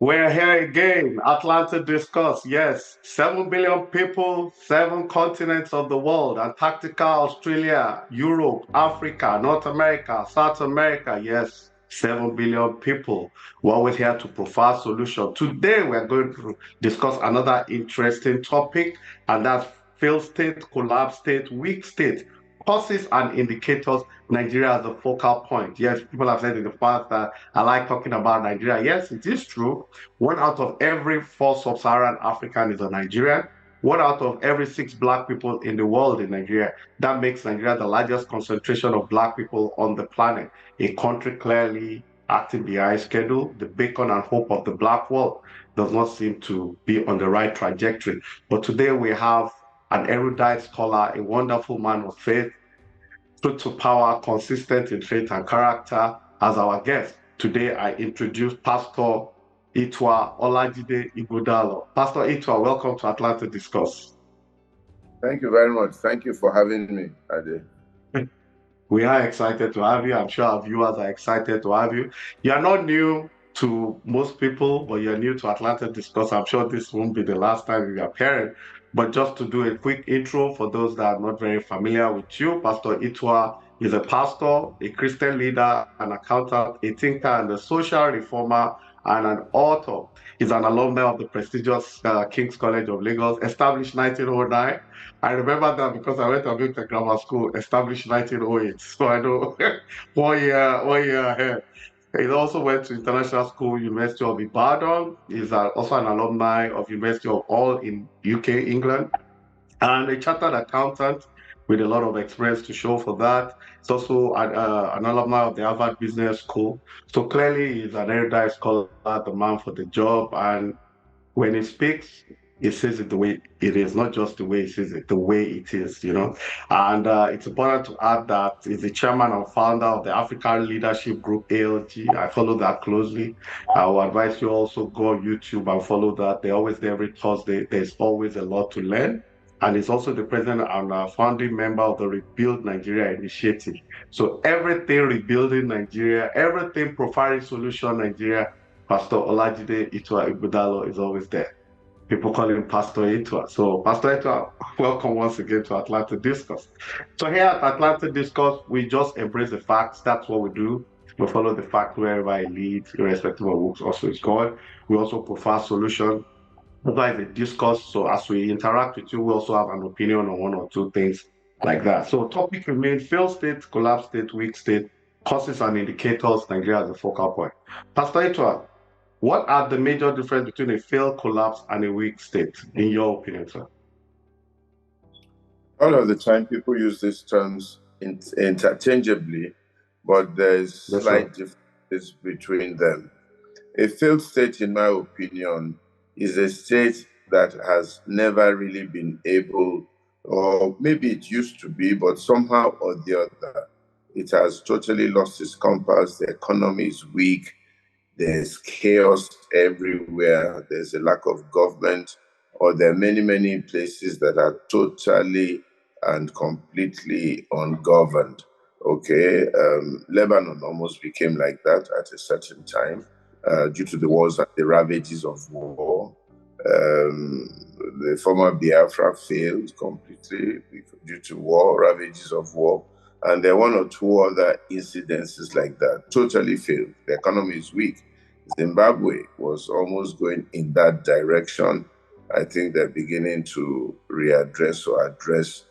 We're here again, Atlanta Discuss. Yes, 7 billion people, 7 continents of the world, Antarctica, Australia, Europe, Africa, North America, South America. Yes, 7 billion people. We're always here to provide solutions. Today, we're going to discuss another interesting topic, and that's failed state, collapse state, weak state, causes and indicators. Nigeria as a focal point. Yes, people have said in the past that I like talking about Nigeria. Yes, it is true. 1 out of every 4 sub-Saharan African is a Nigerian. 1 out of every 6 Black people in the world in Nigeria. That makes Nigeria the largest concentration of Black people on the planet. A country clearly acting behind schedule. The beacon and hope of the Black world does not seem to be on the right trajectory. But today we have an erudite scholar, a wonderful man of faith, true to power, consistent in faith and character as our guest. Today, I introduce Pastor Itwa Olajide Ighodalo. Pastor Itwa, welcome to Atlanta Discuss. Thank you very much. Thank you for having me, Ade. We are excited to have you. I'm sure our viewers are excited to have you. You are not new to most people, but you're new to Atlanta Discuss. I'm sure this won't be the last time you appear. But just to do a quick intro for those that are not very familiar with you, Pastor Itwa is a pastor, a Christian leader, an accountant, a thinker, and a social reformer, and an author. He's an alumni of the prestigious King's College of Lagos, established 1909. I remember that because I went to Abuja Grammar School, established 1908. So I know 1 year ahead. He also went to International School, University of Ibadan. He's also an alumni of University of Hull in UK, England, and a chartered accountant with a lot of experience to show for that. He's also an alumni of the Harvard Business School. So clearly, he's an erudite scholar, the man for the job. And when he speaks, he says it the way it is, not just the way he says it, the way it is, And it's important to add that he's the chairman and founder of the African Leadership Group, ALG. I follow that closely. I will advise you also go on YouTube and follow that. They're always there every Thursday. There's always a lot to learn. And he's also the president and founding member of the Rebuild Nigeria initiative. So everything rebuilding Nigeria, everything providing solution Nigeria, Pastor Olajide Itwa Ighodalo is always there. People call him Pastor Itwa. So Pastor Itwa, welcome once again to Atlanta Discuss. So here at Atlanta Discuss, we just embrace the facts. That's what we do. We follow the fact wherever it leads, irrespective of what also is going. We also provide solutions. Provide the discuss. So as we interact with you, we also have an opinion on 1 or 2 things like that. So topic remains failed state, collapse state, weak state, causes and indicators, Nigeria as a focal point. Pastor Itwa, what are the major difference between a failed collapse and a weak state, in your opinion, sir? All of the time, people use these terms interchangeably, but there's slight differences between them. A failed state, in my opinion, is a state that has never really been able, or maybe it used to be, but somehow or the other, it has totally lost its compass. The economy is weak. There's chaos everywhere. There's a lack of government, or there are many, many places that are totally and completely ungoverned. Okay, Lebanon almost became like that at a certain time due to the wars and the ravages of war. The former Biafra failed completely due to war, ravages of war. And there are 1 or 2 other incidences like that, totally failed. The economy is weak. Zimbabwe was almost going in that direction. I think they're beginning to readdress or address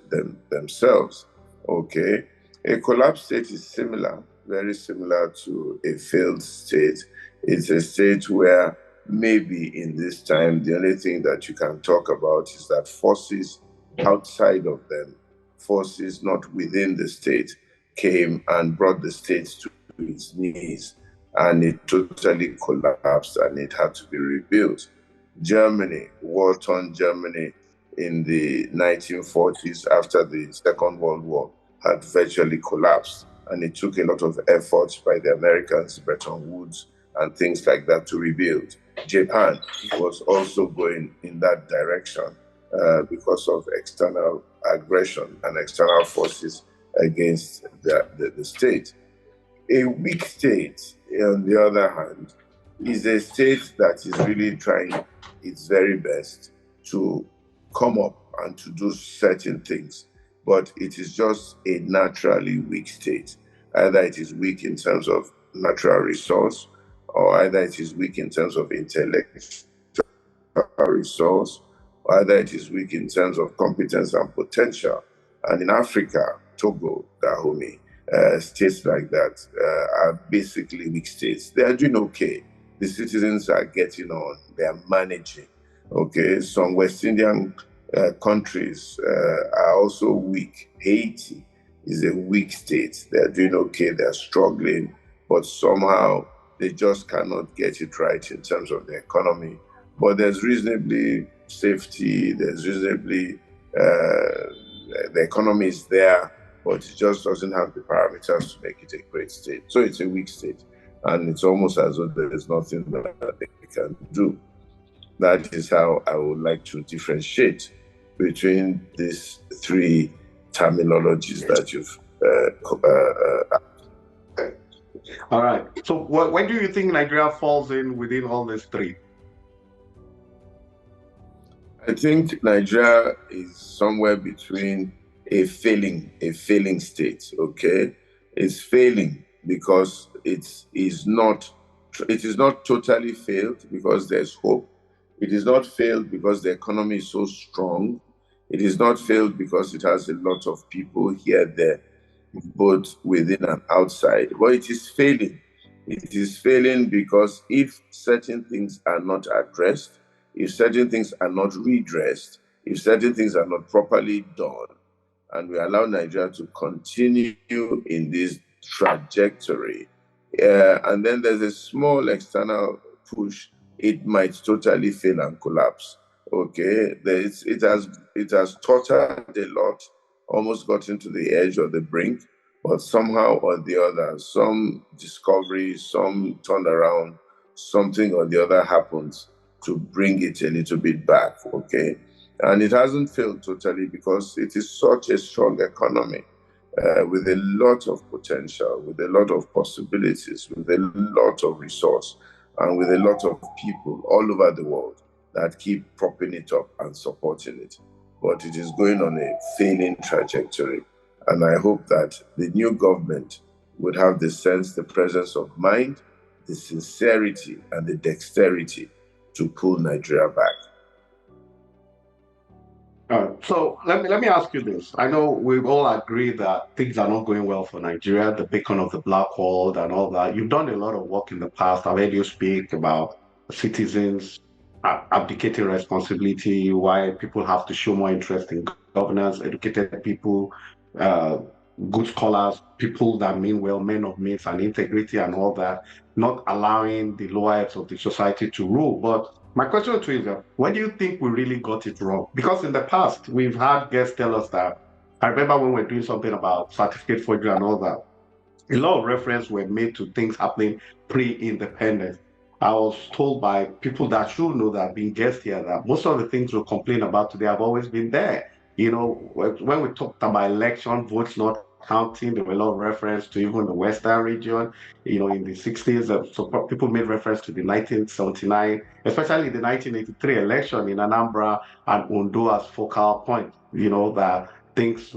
themselves. Okay. A collapsed state is similar, very similar to a failed state. It's a state where maybe in this time, the only thing that you can talk about is that forces outside of them, forces not within the state, came and brought the state to its knees, and it totally collapsed and it had to be rebuilt. Germany, war-torn Germany in the 1940s after the Second World War had virtually collapsed, and it took a lot of efforts by the Americans, Bretton Woods, and things like that to rebuild. Japan was also going in that direction because of external aggression and external forces against the state. A weak state, on the other hand, is a state that is really trying its very best to come up and to do certain things, but it is just a naturally weak state. Either it is weak in terms of natural resource, or either it is weak in terms of intellectual resource, or either it is weak in terms of competence and potential. And in Africa, Togo, Dahomey, states like that are basically weak states. They are doing okay. The citizens are getting on. They are managing. Okay, some West Indian countries are also weak. Haiti is a weak state. They are doing okay. They are struggling, but somehow they just cannot get it right in terms of the economy. But there's reasonably safety. There's reasonably the economy is there, but it just doesn't have the parameters to make it a great state. So it's a weak state, and it's almost as though there is nothing that they can do. That is how I would like to differentiate between these three terminologies that you've. All right. So when do you think Nigeria falls in within all these three? I think Nigeria is somewhere between a failing state. Okay, it's failing because it is not totally failed because there's hope. It is not failed because the economy is so strong. It is not failed because it has a lot of people here, there, both within and outside. But it is failing. It is failing because if certain things are not addressed, if certain things are not redressed, if certain things are not properly done, and we allow Nigeria to continue in this trajectory, and then there's a small external push, it might totally fail and collapse. Okay, it has tottered a lot, almost gotten to the edge or the brink, but somehow or the other, some discovery, some turnaround, something or the other happens to bring it a little bit back. Okay, and it hasn't failed totally because it is such a strong economy. With a lot of potential, with a lot of possibilities, with a lot of resource, and with a lot of people all over the world that keep propping it up and supporting it. But it is going on a failing trajectory. And I hope that the new government would have the sense, the presence of mind, the sincerity, and the dexterity to pull Nigeria back. So let me ask you this. I know we all agree that things are not going well for Nigeria, the beacon of the black world and all that. You've done a lot of work in the past. I've heard you speak about citizens abdicating responsibility, why people have to show more interest in governance, educated people, uh, good scholars, people that mean well, men of means and integrity and all that, not allowing the lowers of the society to rule. But my question to you is, when do you think we really got it wrong? Because in the past, we've had guests tell us that. I remember when we were doing something about certificate forgery and all that, a lot of reference were made to things happening pre-independence. I was told by people that should know that being guests here that most of the things we complain about today have always been there. You know, when we talked about election votes not counting, there were a lot of reference to even the Western region. You know, in the 60s, so people made reference to the 1979, especially the 1983 election in Anambra and Ondo as focal point. You know that things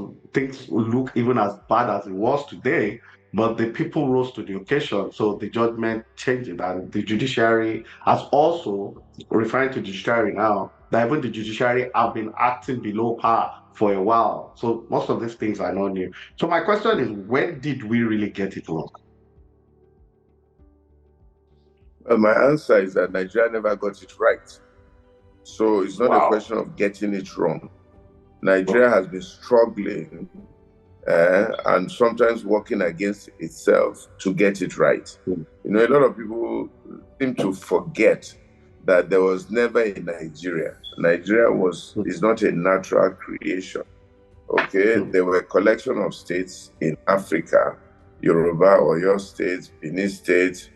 look even as bad as it was today, but the people rose to the occasion, so the judgment changed it. And the judiciary has also, referring to the judiciary now, that even the judiciary have been acting below par for a while. So most of these things are not new. So my question is, when did we really get it wrong? Well, my answer is that Nigeria never got it right. So it's not a Wow. question of getting it wrong. Nigeria has been struggling and sometimes working against itself to get it right. Mm. You know, a lot of people seem to forget that there was never a Nigeria. Nigeria is not a natural creation. Okay, there were a collection of states in Africa, Yoruba, Oyo State, Benin State,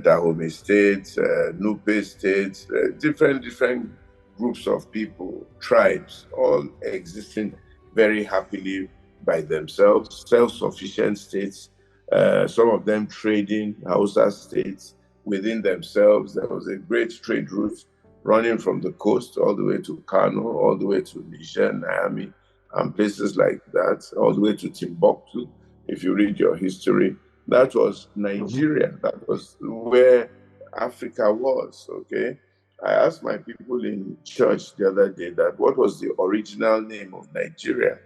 Dahomey State, Nupe State, different groups of people, tribes, all existing very happily by themselves, self-sufficient states, some of them trading, Hausa states, within themselves. There was a great trade route running from the coast all the way to Kano, all the way to Niger, Niamey, and places like that, all the way to Timbuktu. If you read your history, that was Nigeria. That was where Africa was, okay? I asked my people in church the other day that what was the original name of Nigeria?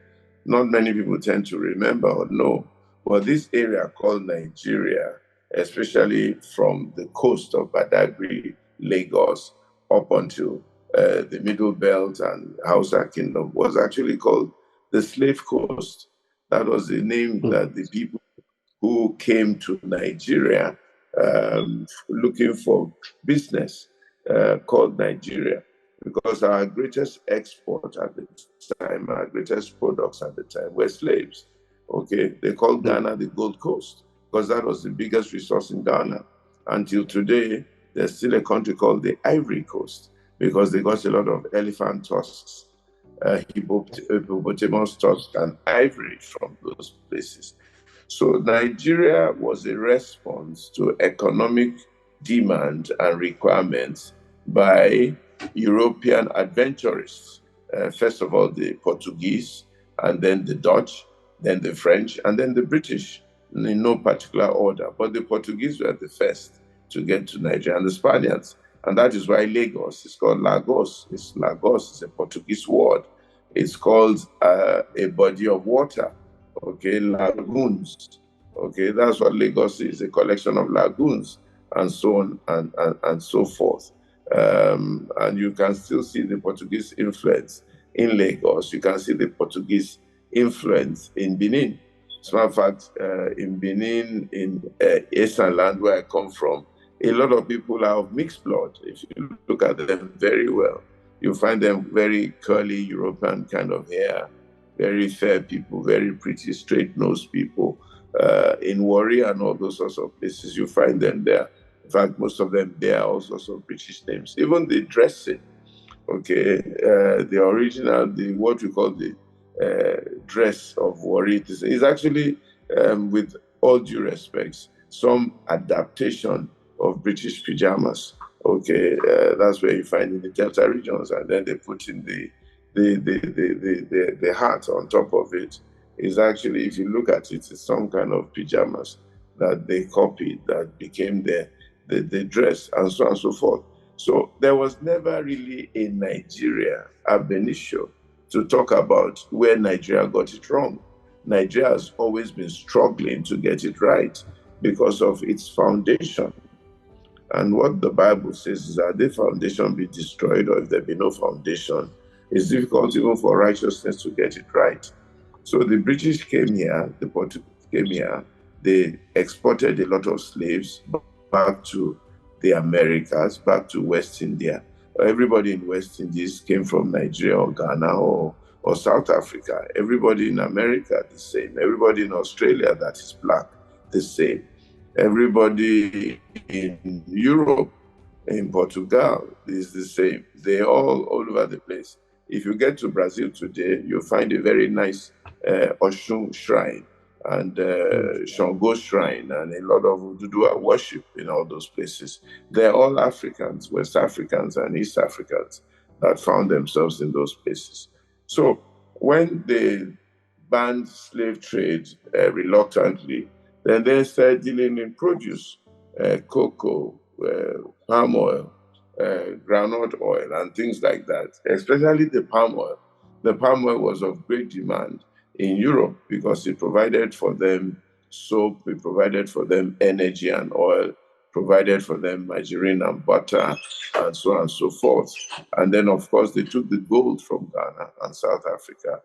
Not many people tend to remember or know, but this area called Nigeria, especially from the coast of Badagry, Lagos, up until the Middle Belt and Hausa Kingdom, was actually called the Slave Coast. That was the name that the people who came to Nigeria looking for business called Nigeria, because our greatest export at the time, our greatest products at the time were slaves. Okay, they called Ghana the Gold Coast because that was the biggest resource in Ghana. Until today, there's still a country called the Ivory Coast because they got a lot of elephant tusks, hippopotamus tusks, and ivory from those places. So Nigeria was a response to economic demand and requirements by European adventurers. First of all, the Portuguese, and then the Dutch, then the French, and then the British, in no particular order. But the Portuguese were the first to get to Nigeria, and the Spaniards. And that is why Lagos is called Lagos. Lagos is a Portuguese word. It's called a body of water. Okay, lagoons. Okay, that's what Lagos is, a collection of lagoons, and so on and so forth. And you can still see the Portuguese influence in Lagos. You can see the Portuguese influence in Benin. As a matter of fact, in Benin, in Eastern land where I come from, a lot of people are of mixed blood. If you look at them very well, you find them very curly European kind of hair, very fair people, very pretty straight-nosed people. In Warri and all those sorts of places, you find them there. In fact, most of them bear all sorts of British names. Even the dressing, okay, the original, what we call the dress of Warri is actually, with all due respects, some adaptation of British pajamas. Okay, that's where you find in the Delta regions, and then they put in the hat on top of it. Is actually, if you look at it, it's some kind of pajamas that they copied that became the dress, and so on and so forth. So there was never really a Nigeria ab initio to talk about where Nigeria got it wrong. Nigeria has always been struggling to get it right because of its foundation. And what the Bible says is that the foundation be destroyed, or if there be no foundation, it's difficult even for righteousness to get it right. So the British came here, the Portuguese came here, they exported a lot of slaves back to the Americas, back to West India. Everybody in West Indies came from Nigeria or Ghana or South Africa. Everybody in America, the same. Everybody in Australia that is black, the same. Everybody in Europe, in Portugal, is the same. They're all over the place. If you get to Brazil today, you'll find a very nice Oshun shrine and Shango shrine and a lot of Ududua worship in all those places. They're all Africans, West Africans and East Africans that found themselves in those places. So when they banned slave trade reluctantly, then they started dealing in produce, cocoa, palm oil, groundnut oil, and things like that, especially the palm oil. The palm oil was of great demand in Europe because it provided for them soap, it provided for them energy and oil, provided for them margarine and butter, and so on and so forth. And then, of course, they took the gold from Ghana and South Africa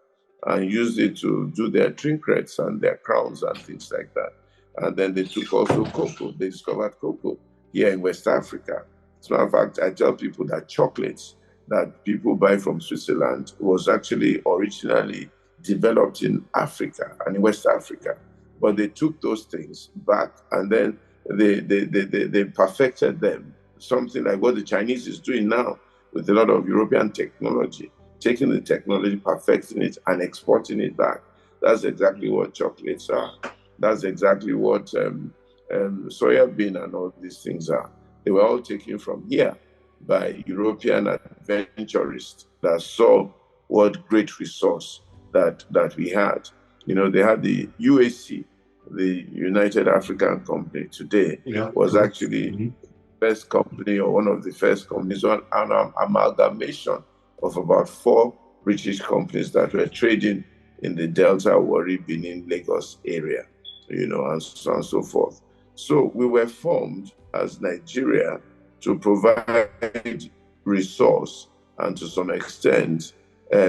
and used it to do their trinkets and their crowns and things like that. And then they took also cocoa. They discovered cocoa here in West Africa. As a matter of fact, I tell people that chocolates that people buy from Switzerland was actually originally developed in Africa and in West Africa. But they took those things back and then they perfected them. Something like what the Chinese is doing now with a lot of European technology, taking the technology, perfecting it, and exporting it back. That's exactly what chocolates are. That's exactly what soya bean and all these things are. They were all taken from here by European adventurists that saw what great resource that we had. They had the UAC, the United African Company today, Yeah, was true. actually first company, or one of the first companies, on an amalgamation of about 4 British companies that were trading in the Delta, Warri, Benin, Lagos area, and so on and so forth. So we were formed as Nigeria to provide resource and to some extent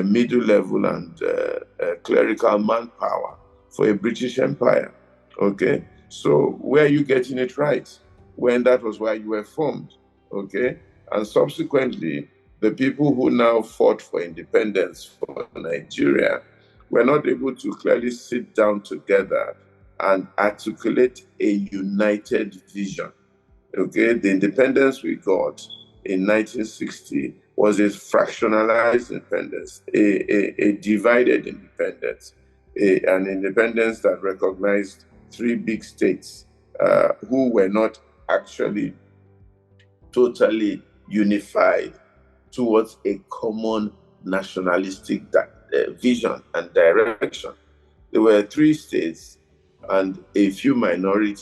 middle level and clerical manpower for a British Empire. Okay, so where are you getting it right? When that was why you were formed, okay? And subsequently, the people who now fought for independence for Nigeria were not able to clearly sit down together and articulate a united vision, okay? The independence we got in 1960 was a fractionalized independence, a divided independence, an independence that recognized 3 big states who were not actually totally unified towards a common nationalistic vision and direction. There were 3 states and a few minority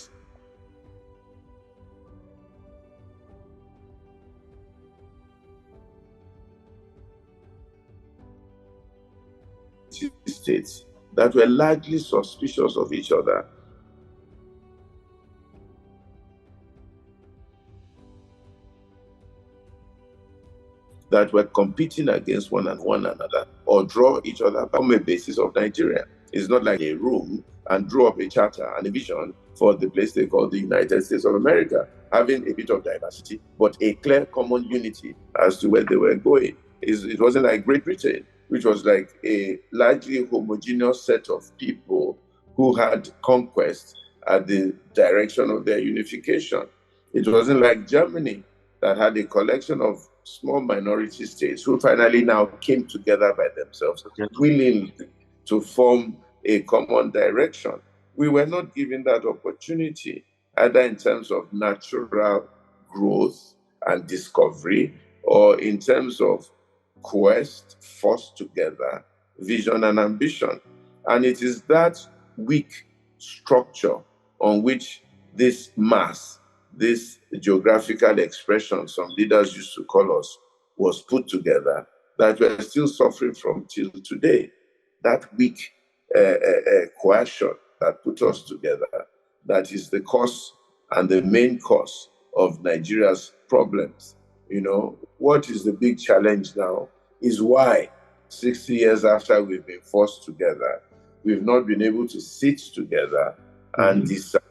states that were largely suspicious of each other, that were competing against one another or draw each other on a basis of Nigeria. It's not like a room and draw up a charter and a vision for the place they call the United States of America, having a bit of diversity, but a clear common unity as to where they were going. It wasn't like Great Britain, which was like a largely homogeneous set of people who had conquest at the direction of their unification. It wasn't like Germany, that had a collection of small minority states who finally now came together by themselves, willing to form a common direction. We were not given that opportunity, either in terms of natural growth and discovery, or in terms of quest, forced together, vision and ambition. And it is that weak structure on which this mass, this geographical expression some leaders used to call us, was put together, that we're still suffering from till today. That weak coercion that put us together, that is the cause and the main cause of Nigeria's problems. What is the big challenge now is why 60 years after we've been forced together, we've not been able to sit together and decide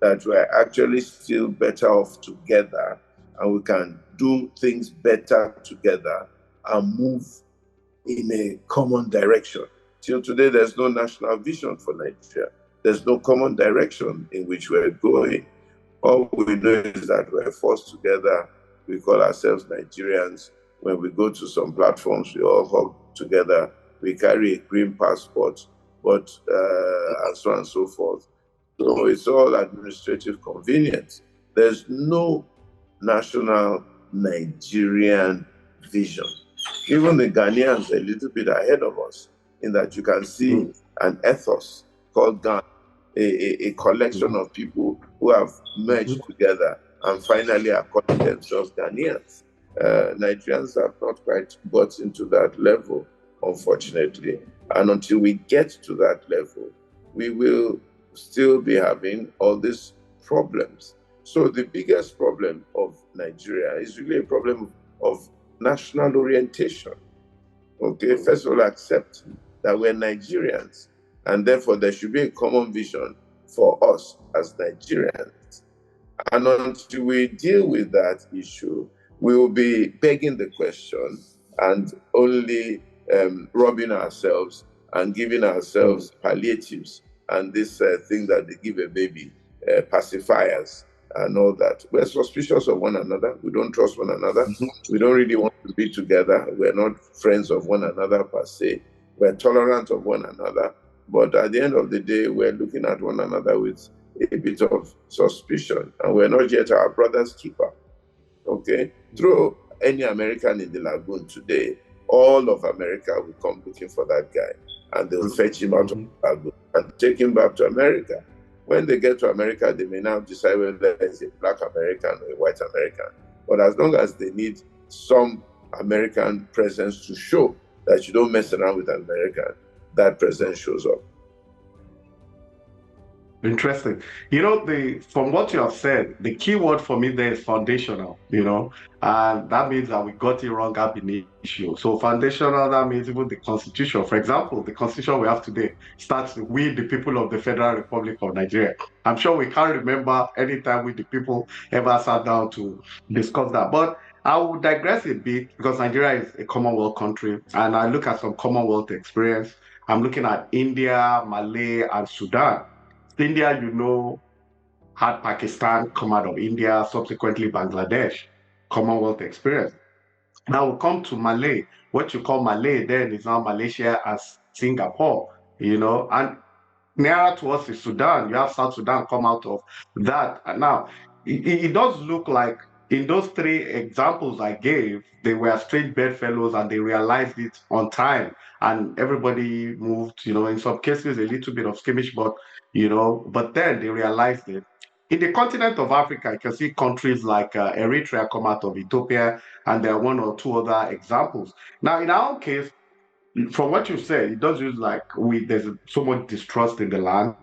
that we're actually still better off together and we can do things better together and move in a common direction. Till today, there's no national vision for Nigeria. There's no common direction in which we're going. All we know is that we're forced together. We call ourselves Nigerians. When we go to some platforms, we all hug together. We carry a green passport, and so on and so forth. So it's all administrative convenience. There's no national Nigerian vision. Even the Ghanaians are a little bit ahead of us in that you can see an ethos called Ghana, a collection of people who have merged together and finally are calling themselves Ghanaians. Nigerians have not quite got into that level, unfortunately. And until we get to that level, we will still be having all these problems. So the biggest problem of Nigeria is really a problem of national orientation. Okay, first of all, accept that we're Nigerians, and therefore there should be a common vision for us as Nigerians. And until we deal with that issue, we will be begging the question and only robbing ourselves and giving ourselves palliatives and this thing that they give a baby, pacifiers and all that. We're suspicious of one another. We don't trust one another. We don't really want to be together. We're not friends of one another per se. We're tolerant of one another. But at the end of the day, we're looking at one another with a bit of suspicion. And we're not yet our brother's keeper. Okay, throw any American in the lagoon today, all of America will come looking for that guy, and they'll fetch him out of the lagoon and take him back to America. When they get to America, they may now decide whether it's a black American or a white American. But as long as they need some American presence to show that you don't mess around with an American, that presence shows up. Interesting. From what you have said, the key word for me there is foundational, and that means that we got it wrong ab initio. So foundational, that means even the constitution. For example, the constitution we have today starts with "We, the people of the Federal Republic of Nigeria." I'm sure we can't remember any time we, the people, ever sat down to discuss that. But I will digress a bit because Nigeria is a Commonwealth country, and I look at some Commonwealth experience. I'm looking at India, Malay, and Sudan. India, had Pakistan come out of India, subsequently Bangladesh, Commonwealth experience. Now we come to Malay. What you call Malay then is now Malaysia and Singapore, and nearer to us is Sudan. You have South Sudan come out of that. And now, it does look like in those three examples I gave, they were straight bedfellows and they realized it on time. And everybody moved, in some cases, a little bit of skirmish, but then they realized it. In the continent of Africa, you can see countries like Eritrea come out of Ethiopia, and there are one or two other examples. Now, in our case, from what you said, it does use like there's so much distrust in the land.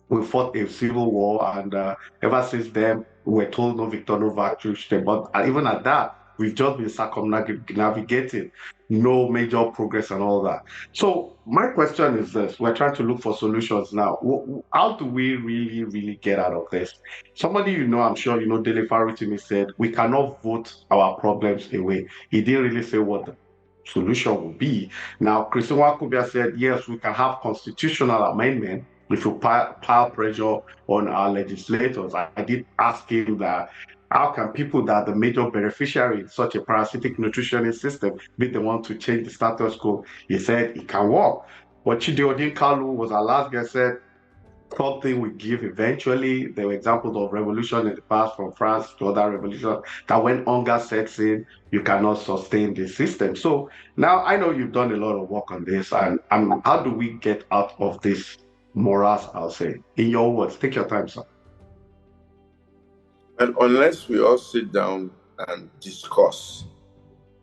We fought a civil war, and ever since then, we're told no victor, no victory. But even at that, we've just been circumnavigating, no major progress and all that. So my question is this: we're trying to look for solutions now. How do we really, really get out of this? Somebody I'm sure Dele Farutimi said, we cannot vote our problems away. He didn't really say what the solution would be. Now, Christian Wakubia said, yes, we can have constitutional amendment if you pile pressure on our legislators. I did ask him that how can people that are the major beneficiary in such a parasitic nutritionist system be the one to change the status quo? He said it can work. But Chidiodin Kalu was our last guest, said something we give eventually. There were examples of revolution in the past from France to other revolutions that when hunger sets in, you cannot sustain the system. So now I know you've done a lot of work on this, and how do we get out of this morass, I'll say? In your words, take your time, sir. And unless we all sit down and discuss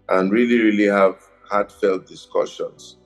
and really, really have heartfelt discussions,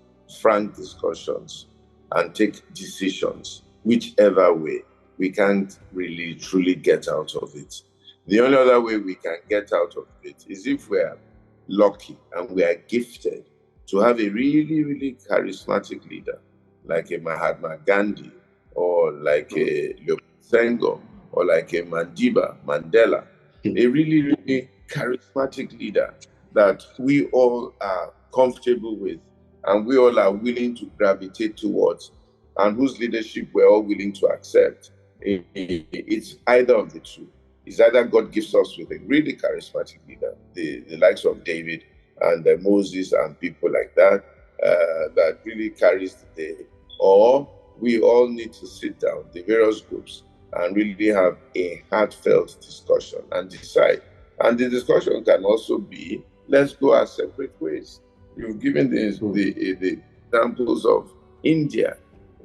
frank discussions, and take decisions, whichever way, we can't really truly get out of it. The only other way we can get out of it is if we are lucky and we are gifted to have a really, really charismatic leader like a Mahatma Gandhi or like a Leopold Senghor or like a Mandela, a really, really charismatic leader that we all are comfortable with and we all are willing to gravitate towards and whose leadership we're all willing to accept. It's either of the two. It's either God gives us with a really charismatic leader, the likes of David and Moses and people like that, that really carries the day, or we all need to sit down, the various groups, and really have a heartfelt discussion and decide. And the discussion can also be, let's go our separate ways. You've given the examples of India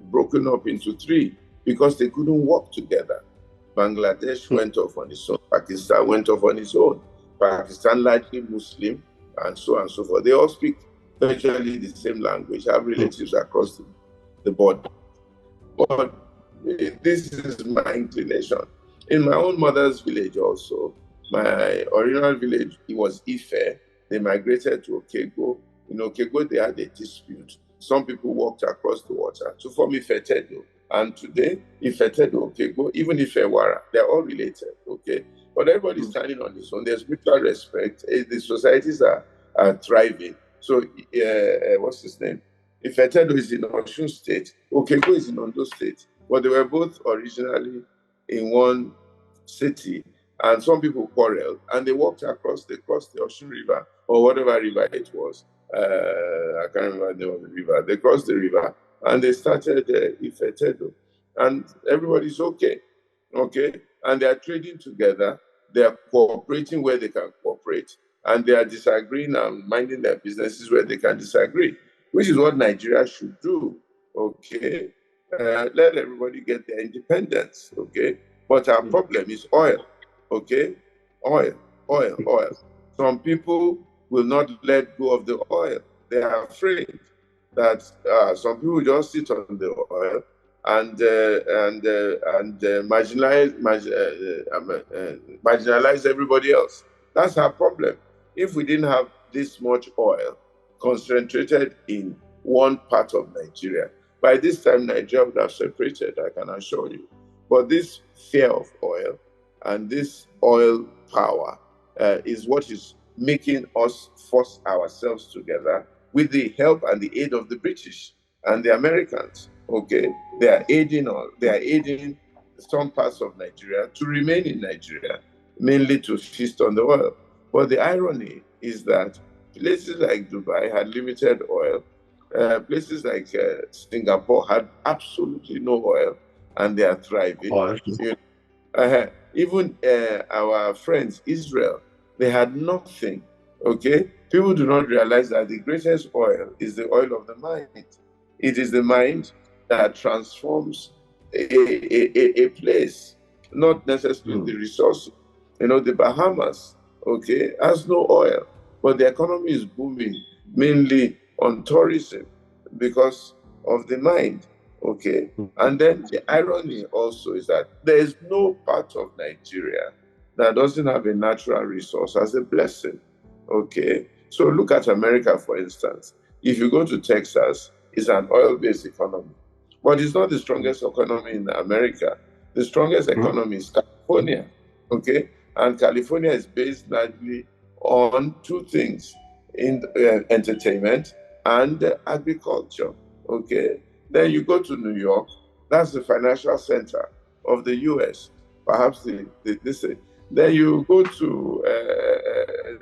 broken up into three because they couldn't work together. Bangladesh went off on its own. Pakistan went off on its own. Pakistan largely Muslim, and so on and so forth. They all speak virtually the same language, have relatives across the board. But this is my inclination. In my own mother's village also, my original village, it was Ife. They migrated to Okego. In Okego, they had a dispute. Some people walked across the water to form Ifetedo. And today, Ifetedo, Okego, even Ifewara, they're all related, okay? But everybody's standing on his own. There's mutual respect. The societies are thriving. So, what's his name? Ifetedo is in Osun State. Okego is in Ondo State. But they were both originally in one city. And some people quarreled. And they walked across, they crossed the Osun River, or whatever river it was. I can't remember the name of the river. They crossed the river and they started Ifetedo. And everybody's okay. And they are trading together. they are cooperating where they can cooperate, and they are disagreeing and minding their businesses where they can disagree, which is what Nigeria should do. Okay, let everybody get their independence. Okay, but our problem is oil. Okay, oil, oil, oil. Some people will not let go of the oil. They are afraid that some people just sit on the oil and marginalize everybody else. That's our problem. If we didn't have this much oil concentrated in one part of Nigeria, by this time Nigeria would have separated, I can assure you. But this fear of oil and this oil power is what is making us force ourselves together with the help and the aid of the British and the Americans. Okay, they are aiding some parts of Nigeria to remain in Nigeria, mainly to feast on the oil. But the irony is that places like Dubai had limited oil. Places like Singapore had absolutely no oil, and they are thriving. Oil. Even our friends Israel, they had nothing. Okay, people do not realize that the greatest oil is the oil of the mind. It is the mind that transforms a place, not necessarily the resources. The Bahamas, okay, has no oil, but the economy is booming mainly on tourism because of the mind. Okay, and then the irony also is that there is no part of Nigeria that doesn't have a natural resource as a blessing. Okay, so look at America, for instance. If you go to Texas, it's an oil-based economy, but it's not the strongest economy in America. The strongest economy is California. Okay, and California is based largely on two things: in entertainment and agriculture. Okay. Then you go to New York, that's the financial center of the US, perhaps this. Then you go to,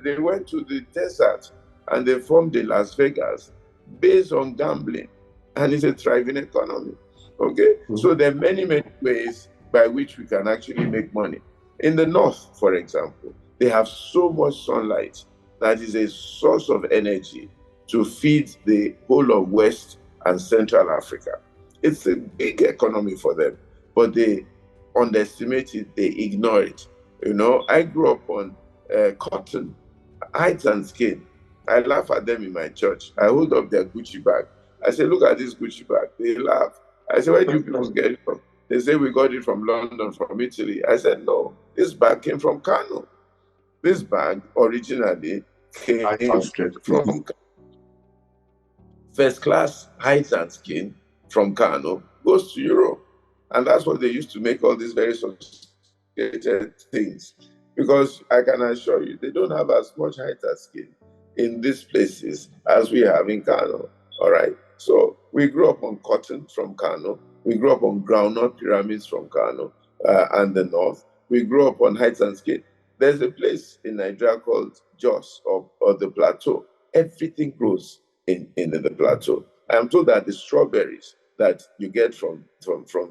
they went to the desert and they formed the Las Vegas based on gambling, and it's a thriving economy. Okay, so there are many, many ways by which we can actually make money. In the north, for example, they have so much sunlight that is a source of energy to feed the whole of West and Central Africa. It's a big economy for them, but they underestimate it, they ignore it. I grew up on cotton, hides and skin. I laugh at them in my church. I hold up their Gucci bag. I say, look at this Gucci bag. They laugh. I say, where do you people get it from? They say, we got it from London, from Italy. I said, no, this bag came from Kano. This bag originally came from first class hides and skin from Kano, goes to Europe. And that's what they used to make all these very sophisticated things. Because I can assure you, they don't have as much hide and skin in these places as we have in Kano. All right. So we grew up on cotton from Kano. We grew up on groundnut pyramids from Kano and the north. We grew up on hides and skin. There's a place in Nigeria called Jos or the Plateau. Everything grows in the plateau. I am told that the strawberries that you get from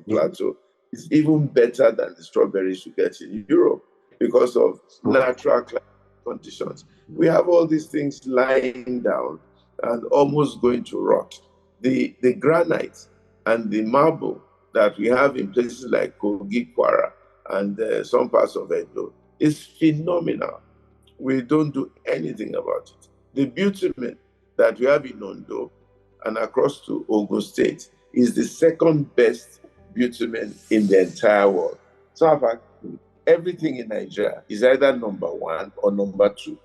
Plateau is even better than the strawberries you get in Europe because of natural climate conditions. We have all these things lying down and almost going to rot. The granite and the marble that we have in places like Kogi, Kwara, and some parts of Edo is phenomenal. We don't do anything about it. The bitumen that we have in Ondo and across to Ogun State is the second best bitumen in the entire world. So in fact, everything in Nigeria is either number one or number two.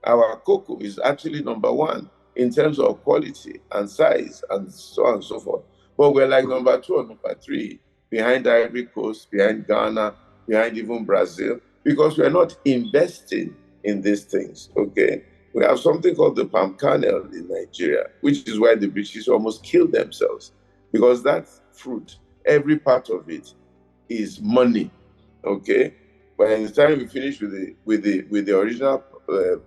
Our cocoa is actually number one in terms of quality and size and so on and so forth. But we're like number two or number three behind Ivory Coast, behind Ghana, behind even Brazil, because we're not investing in these things, okay? We have something called the palm kernel in Nigeria, which is why the British almost killed themselves, because that fruit, every part of it is money, okay? By the time you finish with the original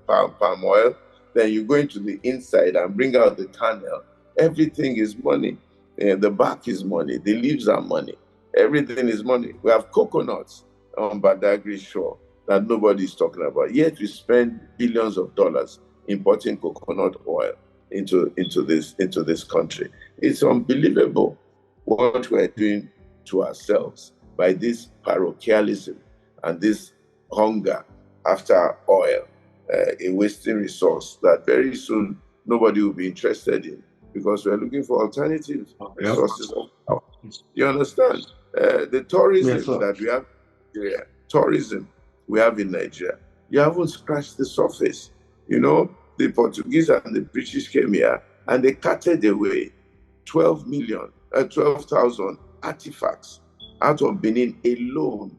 palm oil, then you go into the inside and bring out the kernel. Everything is money. The bark is money. The leaves are money. Everything is money. We have coconuts on Badagry Shore that nobody is talking about. Yet we spend billions of dollars importing coconut oil into this country. It's unbelievable what we're doing to ourselves by this parochialism and this hunger after oil, a wasting resource that very soon nobody will be interested in, because we're looking for alternative sources of power. You understand? The tourism that we have in Nigeria, tourism we have in Nigeria, you haven't scratched the surface. You know, the Portuguese and the British came here and they carted away 12,000 artifacts out of Benin alone.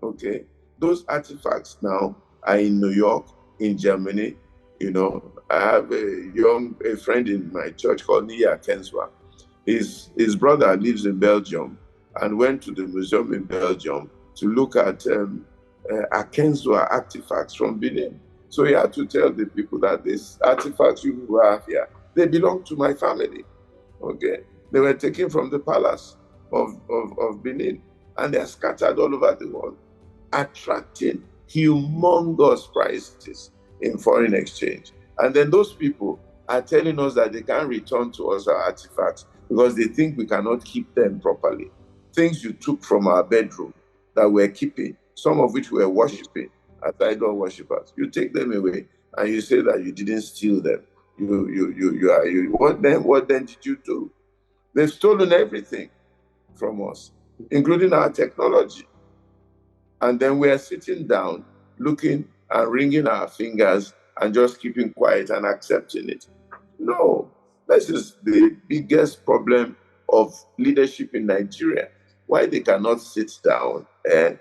Okay, those artifacts now are in New York, in Germany. You know, I have a friend in my church called Nia Kenswa. His brother lives in Belgium and went to the museum in Belgium to look at Akensua artifacts from Benin. So he had to tell the people that these artifacts you have here, they belong to my family. Okay, they were taken from the palace of Benin, and they're scattered all over the world, attracting humongous prices in foreign exchange. And then those people are telling us that they can't return to us our artifacts because they think we cannot keep them properly. Things you took from our bedroom that we're keeping, some of which we're worshiping as idol worshippers, you take them away and you say that you didn't steal them. What then did you do? They've stolen everything from us, including our technology. And then we are sitting down, looking and wringing our fingers and just keeping quiet and accepting it. No, this is the biggest problem of leadership in Nigeria. Why they cannot sit down and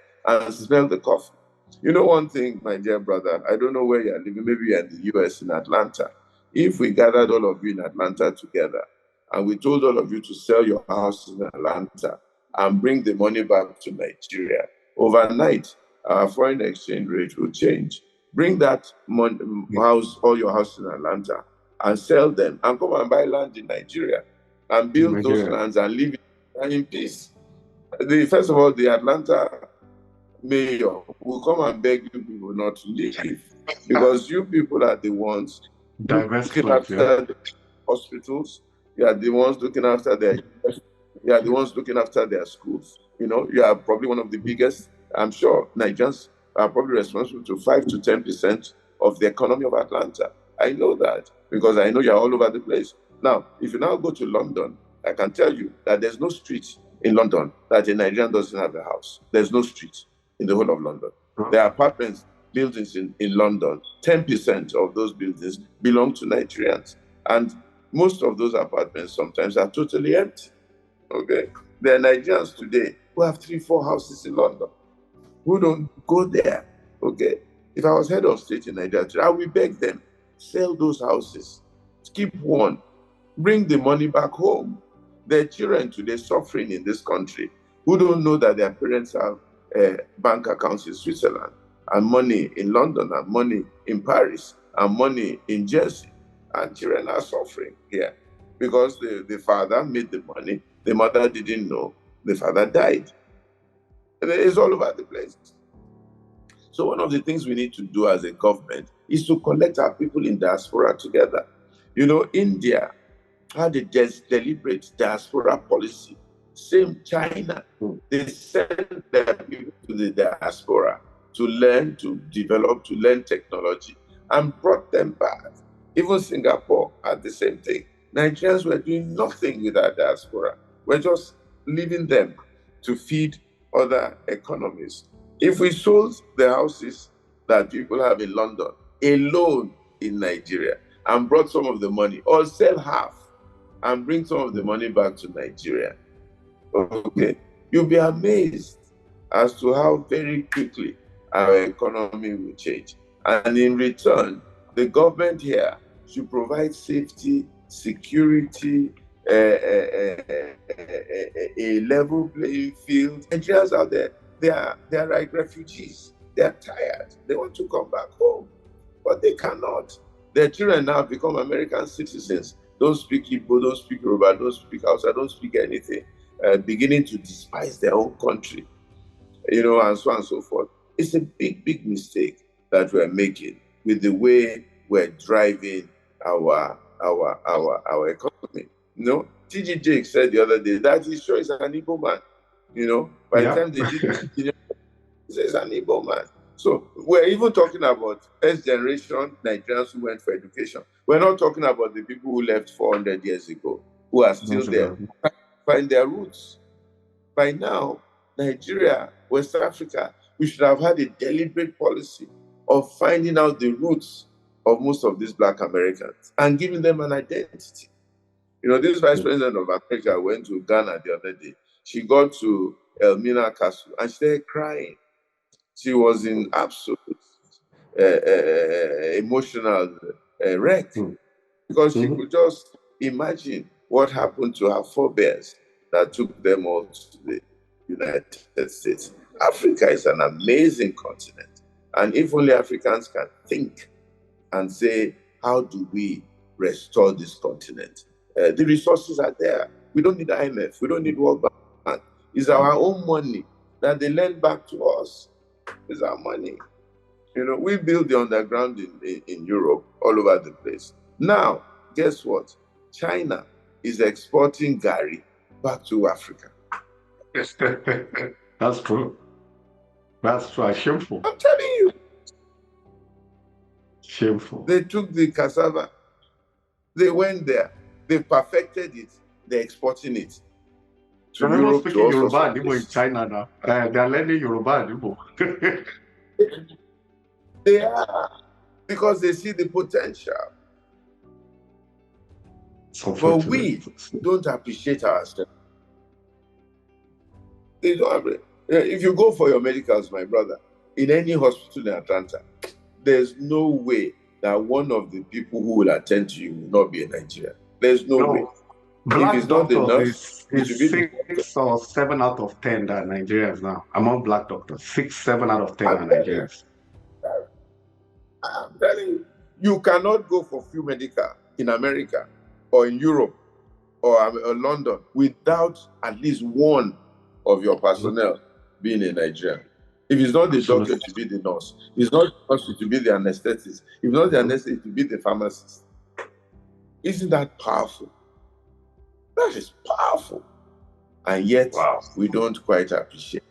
smell the coffee. You know one thing, my dear brother, I don't know where you're living, maybe you're in the US, in Atlanta. If we gathered all of you in Atlanta together and we told all of you to sell your house in Atlanta and bring the money back to Nigeria, overnight, our foreign exchange rate will change. Bring that house, all your houses in Atlanta, and sell them and come and buy land in Nigeria and build those lands and live in peace. First of all, the Atlanta mayor will come and beg you people not to leave, because you people are the ones looking after the hospitals. You are the ones looking after you are the ones looking after their schools. You know, you are probably one of the biggest. I'm sure Nigerians are probably responsible to 5 to 10% of the economy of Atlanta. I know that because I know you're all over the place. Now, if you now go to London, I can tell you that there's no street in London that a Nigerian doesn't have a house. There's no street in the whole of London. There are apartments, buildings in London. 10% of those buildings belong to Nigerians. And most of those apartments sometimes are totally empty. Okay? There are Nigerians today who have 3-4 houses in London who don't go there. Okay? If I was head of state in Nigeria today, I will beg them, sell those houses, keep one, bring the money back home. There are children today suffering in this country who don't know that their parents have bank accounts in Switzerland and money in London and money in Paris and money in Jersey. And children are suffering here because the father made the money, the mother didn't know, the father died. And it's all over the place. So one of the things we need to do as a government is to collect our people in diaspora together. You know, India had a deliberate diaspora policy. Same China, they sent their people to the diaspora to learn, to develop, to learn technology, and brought them back. Even Singapore had the same thing. Nigerians were doing nothing with our diaspora. We're just leaving them to feed other economies. If we sold the houses that people have in London alone in Nigeria and brought some of the money, or sell half and bring some of the money back to Nigeria, okay, you'll be amazed as to how very quickly our economy will change. And in return, the government here should provide safety, security, a level playing field. Nigerians out there, they are like refugees. They are tired. They want to come back home, but they cannot. Their children now become American citizens. Don't speak Igbo, don't speak Yoruba, don't speak Hausa, don't speak anything. Beginning to despise their own country, you know, and so on and so forth. it's a big, big mistake that we're making with the way we're driving our economy. T.G. Jakes said the other day that he sure is an Igbo man. By the time they did he says an Igbo man. So we're even talking about first generation Nigerians who went for education. We're not talking about the people who left 400 years ago, who are still there, find their roots. By now, Nigeria, West Africa, we should have had a deliberate policy of finding out the roots of most of these Black Americans and giving them an identity. This vice president of America went to Ghana the other day. She got to Elmina Castle and she started crying. She was in absolute emotional wreck because she could just imagine what happened to her forebears that took them all to the United States. Africa is an amazing continent. And if only Africans can think and say, how do we restore this continent? The resources are there. We don't need IMF. We don't need World Bank. It's our own money that they lend back to us. It's our money. We build the underground in Europe, all over the place. Now, guess what? China is exporting Gary back to Africa. That's true. That's true. Shameful. I'm telling you. Shameful. They took the cassava. They went there. They perfected it. They're exporting it. They're not speaking Yoruba and Igbo in China now. They're learning Yoruba and Igbo. They are. Because they see the potential. But we don't appreciate ourselves. If you go for your medicals, my brother, in any hospital in Atlanta, there's no way that one of the people who will attend to you will not be a Nigerian. There's no way. Black if it's not the nurse, is 6 or 7 out of 10 that are Nigerians now. Among Black doctors, 6, 7 out of 10 are Nigerians. I'm telling you, you cannot go for field medical in America or in Europe or London without at least one of your personnel being a Nigerian. If it's not the doctor, to be the nurse. If it's not the nurse, to be the anesthetist. If not the anesthetist, to be the pharmacist. Isn't that powerful? That is powerful. And yet, we don't quite appreciate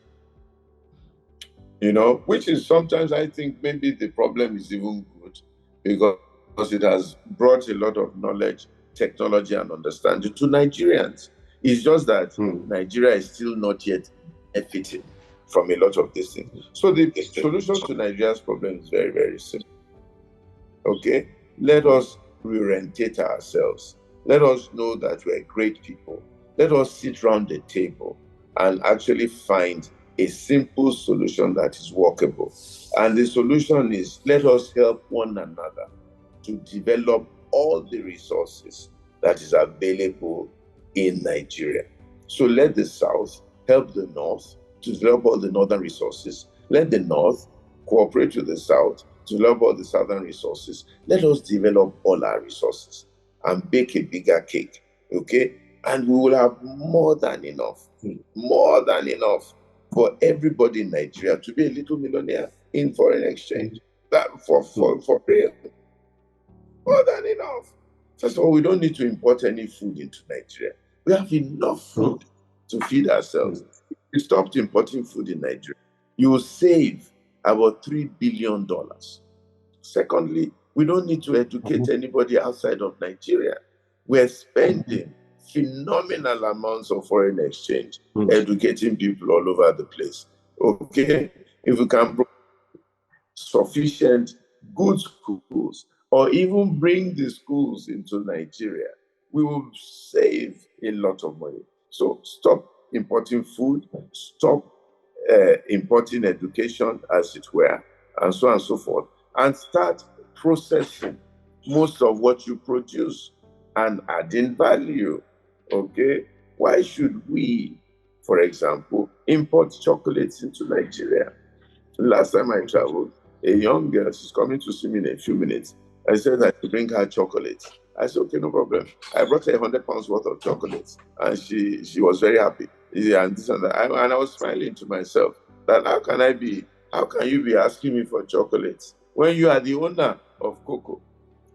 it. Which is sometimes I think maybe the problem is even good because it has brought a lot of knowledge, technology, and understanding to Nigerians. It's just that Nigeria is still not yet benefiting from a lot of these things. So the solution to Nigeria's problem is very, very simple. Okay? Let us reorientate ourselves. Let us know that we're great people. Let us sit around the table and actually find a simple solution that is workable. And the solution is, let us help one another to develop all the resources that is available in Nigeria. So let the South help the North to develop all the northern resources. Let the North cooperate with the South to develop all the southern resources. Let us develop all our resources and bake a bigger cake, okay? And we will have more than enough for everybody in Nigeria to be a little millionaire in foreign exchange. That for real. More than enough. First of all, we don't need to import any food into Nigeria. We have enough food to feed ourselves. If we stopped importing food in Nigeria, you will save about $3 billion. Secondly, we don't need to educate anybody outside of Nigeria. We're spending phenomenal amounts of foreign exchange educating people all over the place. Okay? If we can provide sufficient good schools or even bring the schools into Nigeria, we will save a lot of money. So stop importing food, stop importing education, as it were, and so on and so forth, and start processing most of what you produce and adding value. Okay? Why should we, for example, import chocolates into Nigeria? Last time I traveled, a young girl, she's coming to see me in a few minutes. I said I should bring her chocolates. I said, okay, no problem. I brought her 100 pounds worth of chocolates, and she was very happy. And this and that. And I was smiling to myself that how can I be How can you be asking me for chocolates when you are the owner of cocoa?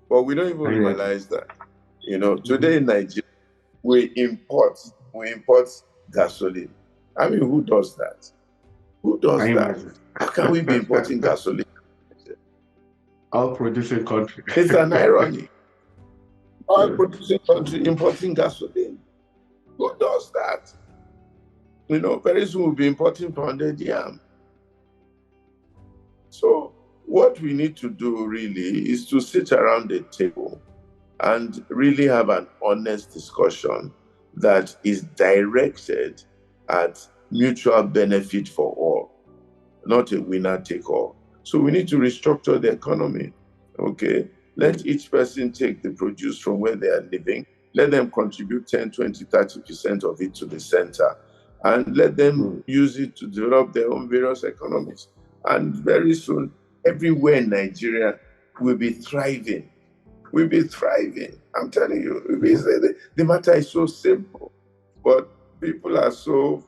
But we don't even Imagine. realize that. Today in Nigeria, we import gasoline. I mean, who does that? Who I does that? imagine. How can we be importing gasoline? All producing country. It's an irony. Oil producing country importing gasoline. Who does that? Very soon we'll be importing pounded yam. So what we need to do really is to sit around the table and really have an honest discussion that is directed at mutual benefit for all, not a winner take all. So we need to restructure the economy. Okay, let each person take the produce from where they are living, let them contribute 10, 20, 30% of it to the center, and let them use it to develop their own various economies. And very soon, everywhere in Nigeria will be thriving. We'll be thriving. I'm telling you, the matter is so simple, but people are so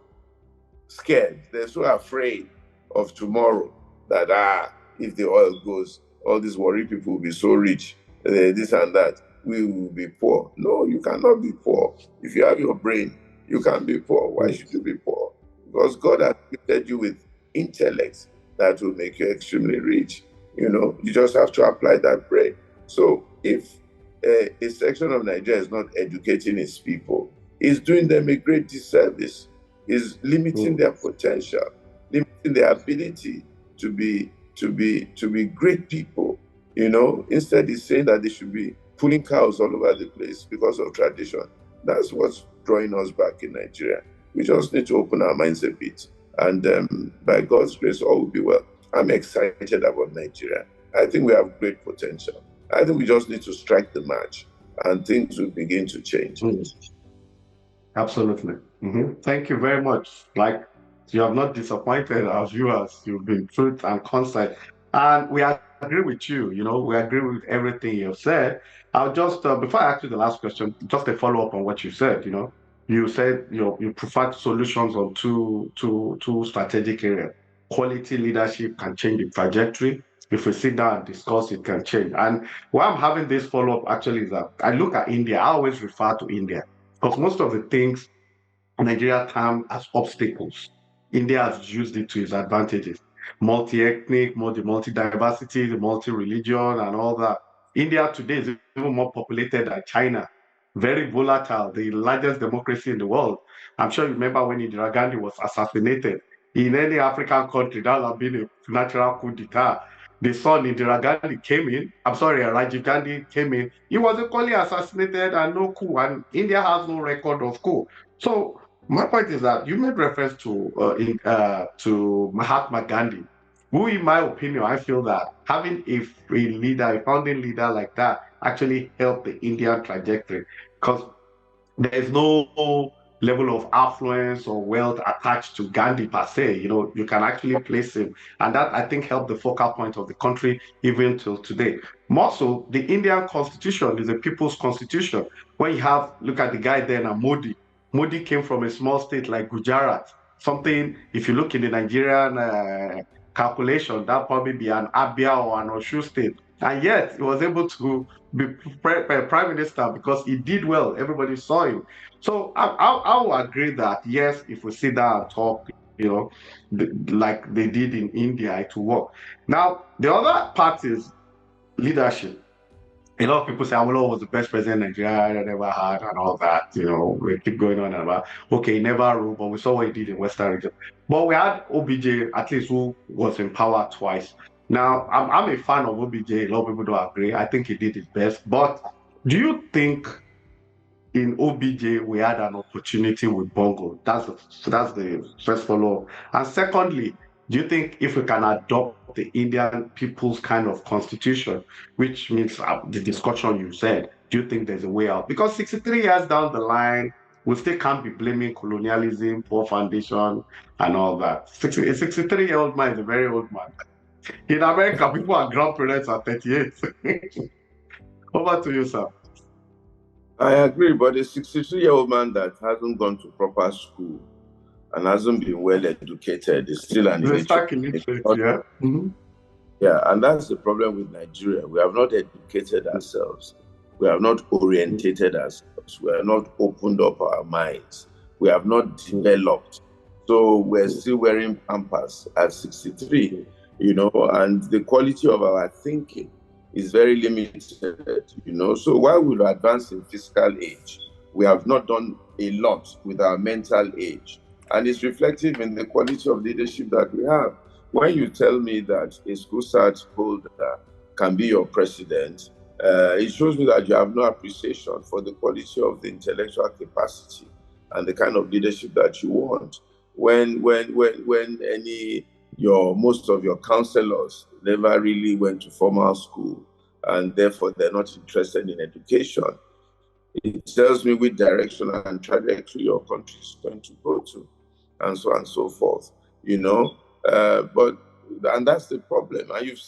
scared. They're so afraid of tomorrow that, if the oil goes, all these worried people will be so rich, this and that. We will be poor. No, you cannot be poor. If you have your brain, you can't be poor. Why should you be poor? Because God has gifted you with intellect that will make you extremely rich. You just have to apply that brain. So if a section of Nigeria is not educating its people, it's doing them a great disservice, is limiting their potential, limiting their ability to be great people. Instead it's saying that they should be pulling cows all over the place because of tradition. That's what's drawing us back in Nigeria. We just need to open our minds a bit, and by God's grace, all will be well. I'm excited about Nigeria. I think we have great potential. I think we just need to strike the match and things will begin to change. Absolutely. Thank you very much. Like, you have not disappointed our viewers. You've been truth and concise. And we agree with you. We agree with everything you've said. I'll just, before I ask you the last question, just a follow up on what you said. You said you prefer solutions on two strategic areas. Quality leadership can change the trajectory. If we sit down and discuss, it can change. And why I'm having this follow up actually is that I look at India. I always refer to India because most of the things Nigeria term as obstacles, India has used it to its advantages. Multi-ethnic, multi-diversity, multi-religion, and all that. India today is even more populated than China. Very volatile, the largest democracy in the world. I'm sure you remember when Indira Gandhi was assassinated. In any African country, that would have been a natural coup d'etat. The son Indira Gandhi came in. I'm sorry, Rajiv Gandhi came in. He was equally assassinated and no coup. And India has no record of coup. So my point is that you made reference to Mahatma Gandhi, who, in my opinion, I feel that having a founding leader like that actually helped the Indian trajectory because there's no level of affluence or wealth attached to Gandhi per se. You can actually place him. And that, I think, helped the focal point of the country even till today. More so, the Indian constitution is a people's constitution. When look at the guy there now, Modi. Modi came from a small state like Gujarat. Something, if you look in the Nigerian calculation, that probably be an Abia or an Oshu state. And yet, he was able to be prime minister because he did well. Everybody saw him. So I will agree that yes, if we sit down and talk, like they did in India, it will work. Now the other part is leadership. A lot of people say Awolowo was the best president Nigeria ever had and all that. We keep going on and about. Okay, he never ruled, but we saw what he did in Western region. But we had OBJ, at least, who was in power twice. Now, I'm a fan of OBJ. A lot of people don't agree. I think he did his best. But do you think in OBJ we had an opportunity with Bongo? That's the first follow-up. And secondly, do you think if we can adopt the Indian people's kind of constitution, which means the discussion you said, do you think there's a way out? Because 63 years down the line, we still can't be blaming colonialism, poor foundation, and all that. A 63-year-old man is a very old man. In America, people are grandparents at 38. Over to you, sir. I agree, but a 63-year-old man that hasn't gone to proper school and hasn't been well educated is still an It's a illiterate. stark illiterate, yeah. Mm-hmm. Yeah, and that's the problem with Nigeria. We have not educated ourselves. We have not orientated ourselves. We have not opened up our minds. We have not developed. So we're still wearing pampers at 63, and the quality of our thinking is very limited, So while we're advancing fiscal age, we have not done a lot with our mental age. And it's reflective in the quality of leadership that we have. When you tell me that a school cert holder can be your president, it shows me that you have no appreciation for the quality of the intellectual capacity and the kind of leadership that you want. When most of your counselors never really went to formal school and therefore they're not interested in education, it tells me which direction and trajectory your country is going to go to, and so on and so forth. And that's the problem. And you've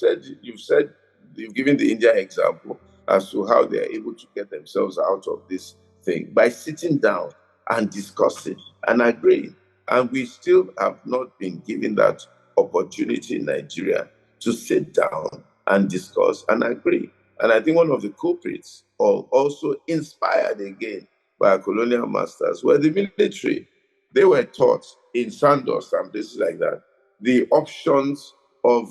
given the India example as to how they are able to get themselves out of this thing by sitting down and discussing and agreeing. And we still have not been given that opportunity in Nigeria to sit down and discuss and agree. And I think one of the culprits, or also inspired again by our colonial masters, were the military. They were taught in Sandos and places like that the options of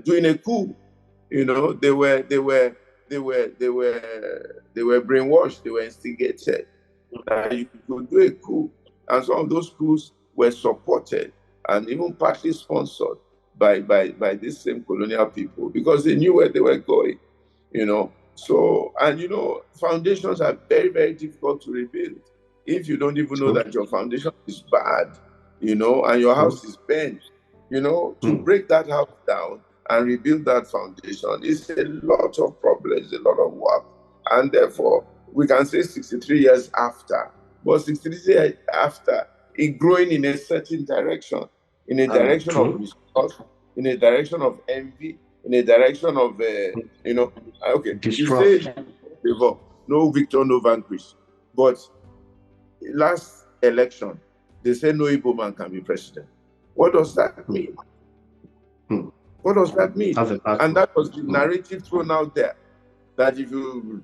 doing a coup. They were brainwashed. They were instigated that you could do a coup, and some of those coups were supported and even partly sponsored by these same colonial people because they knew where they were going. So, foundations are very, very difficult to rebuild. If you don't even know that your foundation is bad, and your house is bent, to break that house down and rebuild that foundation is a lot of problems, a lot of work. And therefore, we can say 63 years after, but 63 years after, it growing in a certain direction, in a direction of mistrust, in a direction of envy, in a direction of, okay, you say, no victor, no vanquish. But last election, they say no Igbo man can be president. What does that mean? What does that mean? And that was the narrative thrown out there, that if you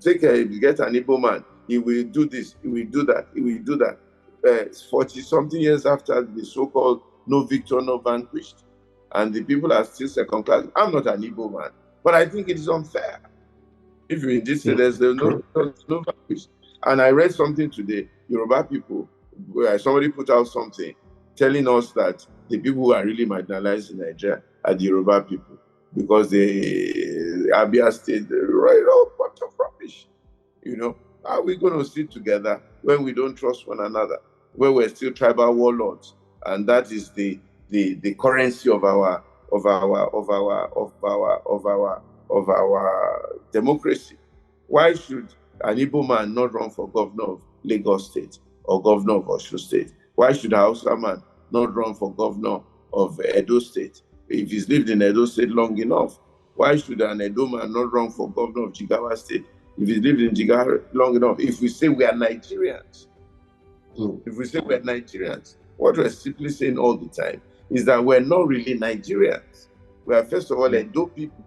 get an Igbo man, he will do this, he will do that, he will do that. 40-something years after the so-called no victor, no vanquished, and the people are still second class. I'm not an Igbo man, but I think it is unfair. If you indeed say there's no vanquished. And I read something today, Yoruba people, where somebody put out something telling us that the people who are really marginalized in Nigeria are the Yoruba people, because the Abia State, they write a bunch of rubbish. How are we going to sit together when we don't trust one another, when we're still tribal warlords, and that is the currency of our democracy? Why should an Igbo man not run for governor of Lagos State or governor of Osun State? Why should a Hausa man not run for governor of Edo State if he's lived in Edo State long enough? Why should an Edo man not run for governor of Jigawa State if he's lived in Jigawa long enough? If we say we are Nigerians, what we're simply saying all the time is that we're not really Nigerians. We are, first of all, Edo people.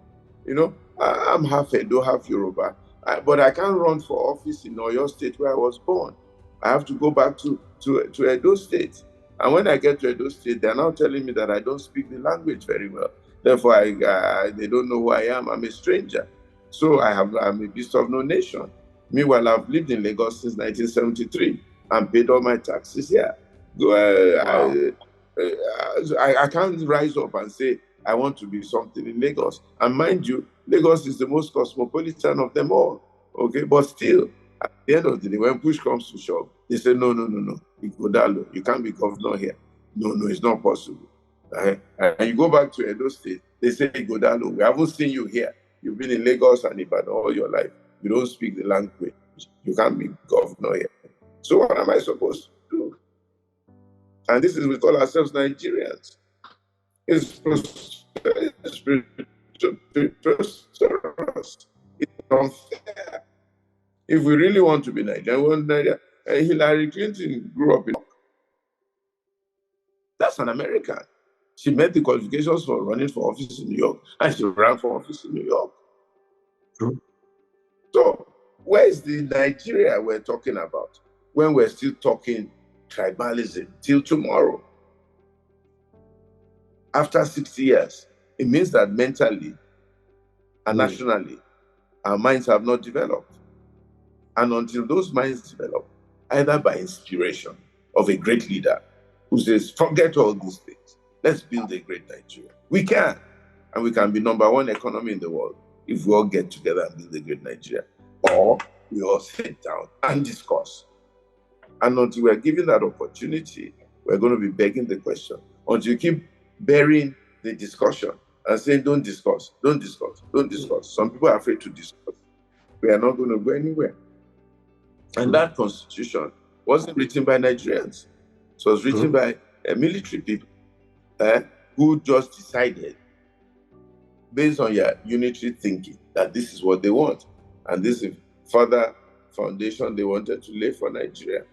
I'm half Edo, half Yoruba, but I can't run for office in Oyo State where I was born. I have to go back to Edo State. And when I get to Edo State, they're now telling me that I don't speak the language very well. Therefore, they don't know who I am. I'm a stranger. So I'm a beast of no nation. Meanwhile, I've lived in Lagos since 1973 and paid all my taxes here. I can't rise up and say I want to be something in Lagos. And mind you, Lagos is the most cosmopolitan of them all. Okay, but still, at the end of the day, when push comes to shove, they say, no, Igodalo, you can't be governor here. No, it's not possible. And you go back to Edo State, they say, Igodalo, we haven't seen you here. You've been in Lagos and Ibadan all your life. You don't speak the language. You can't be governor here. So what am I supposed to do? And this is with all ourselves Nigerians. It's unfair. If we really want to be Nigerian, Hillary Clinton grew up in. That's an American. She met the qualifications for running for office in New York, and she ran for office in New York. True. So, where is the Nigeria we're talking about when we're still talking tribalism till tomorrow? After 60 years, it means that mentally and nationally, our minds have not developed. And until those minds develop, either by inspiration of a great leader who says, forget all these things, let's build a great Nigeria. We can, and we can be #1 economy in the world if we all get together and build a great Nigeria. Or we all sit down and discuss. And until we're given that opportunity, we're going to be begging the question. Until you keep burying the discussion and saying, don't discuss, don't discuss, don't discuss. Some people are afraid to discuss. We are not going to go anywhere. And that constitution wasn't written by Nigerians. It was written by military people who just decided, based on your unitary thinking, that this is what they want. And this is further foundation they wanted to lay for Nigeria.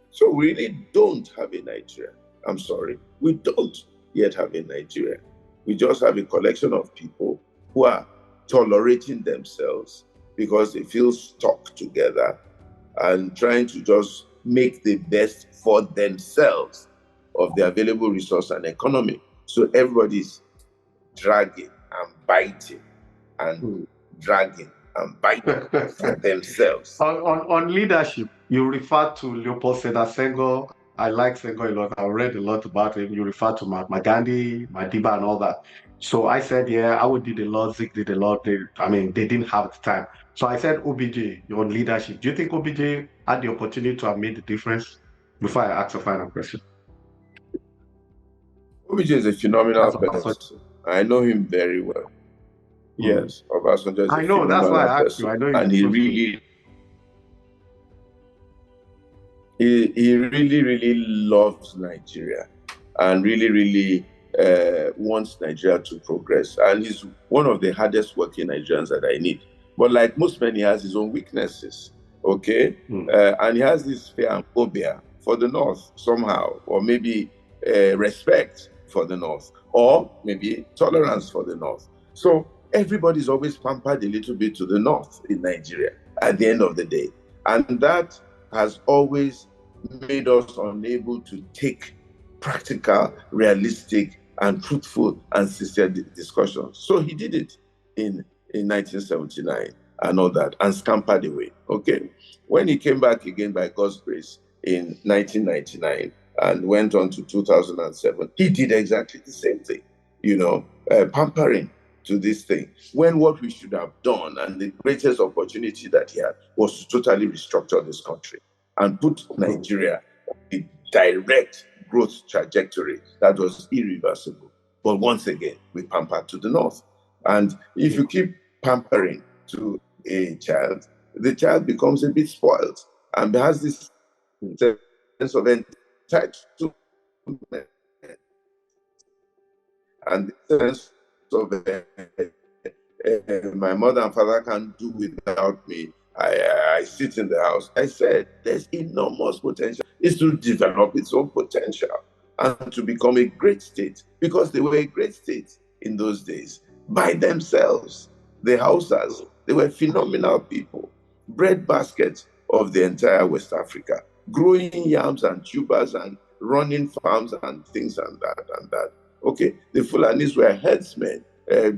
So we really don't have a Nigeria. I'm sorry. We don't yet have a Nigeria. We just have a collection of people who are tolerating themselves because they feel stuck together and trying to just make the best for themselves of the available resource and economy. So everybody's dragging and biting and dragging and biting for themselves. On leadership, you refer to Leopold Sedar Senghor. I like Senghor a lot. I read a lot about him. You refer to Mahatma Gandhi, Madiba, and all that. So I said, yeah, I would did a lot. Zik did a lot. They didn't have the time. So I said, OBJ, your leadership. Do you think OBJ had the opportunity to have made the difference? Before I ask a final question. OBJ is a phenomenal person. I know him very well. Yes, Obasanjo is a phenomenal person. That's why I asked you. I know and he really loves Nigeria and really wants Nigeria to progress. And he's one of the hardest working Nigerians that I need. But like most men, he has his own weaknesses, okay? And he has this fear and phobia for the North somehow, or maybe respect for the North, or maybe tolerance for the North. So everybody's always pampered a little bit to the North in Nigeria at the end of the day. And that has always made us unable to take practical, realistic, and truthful and sincere discussions. So he did it in 1979 and all that, and scampered away, okay? When he came back again by God's grace in 1999 and went on to 2007, he did exactly the same thing, pampering to this thing, when what we should have done and the greatest opportunity that he had was to totally restructure this country and put Nigeria on a direct growth trajectory that was irreversible. But once again, we pampered to the North. And if you keep pampering to a child, the child becomes a bit spoiled and has this sense of entitlement and the sense of my mother and father can't do without me. I sit in the house. I said there's enormous potential. It's to develop its own potential and to become a great state, because they were a great state in those days by themselves. The Hausas, they were phenomenal people, bread baskets of the entire West Africa, growing yams and tubers and running farms and things and that. Okay, the Fulanis were herdsmen,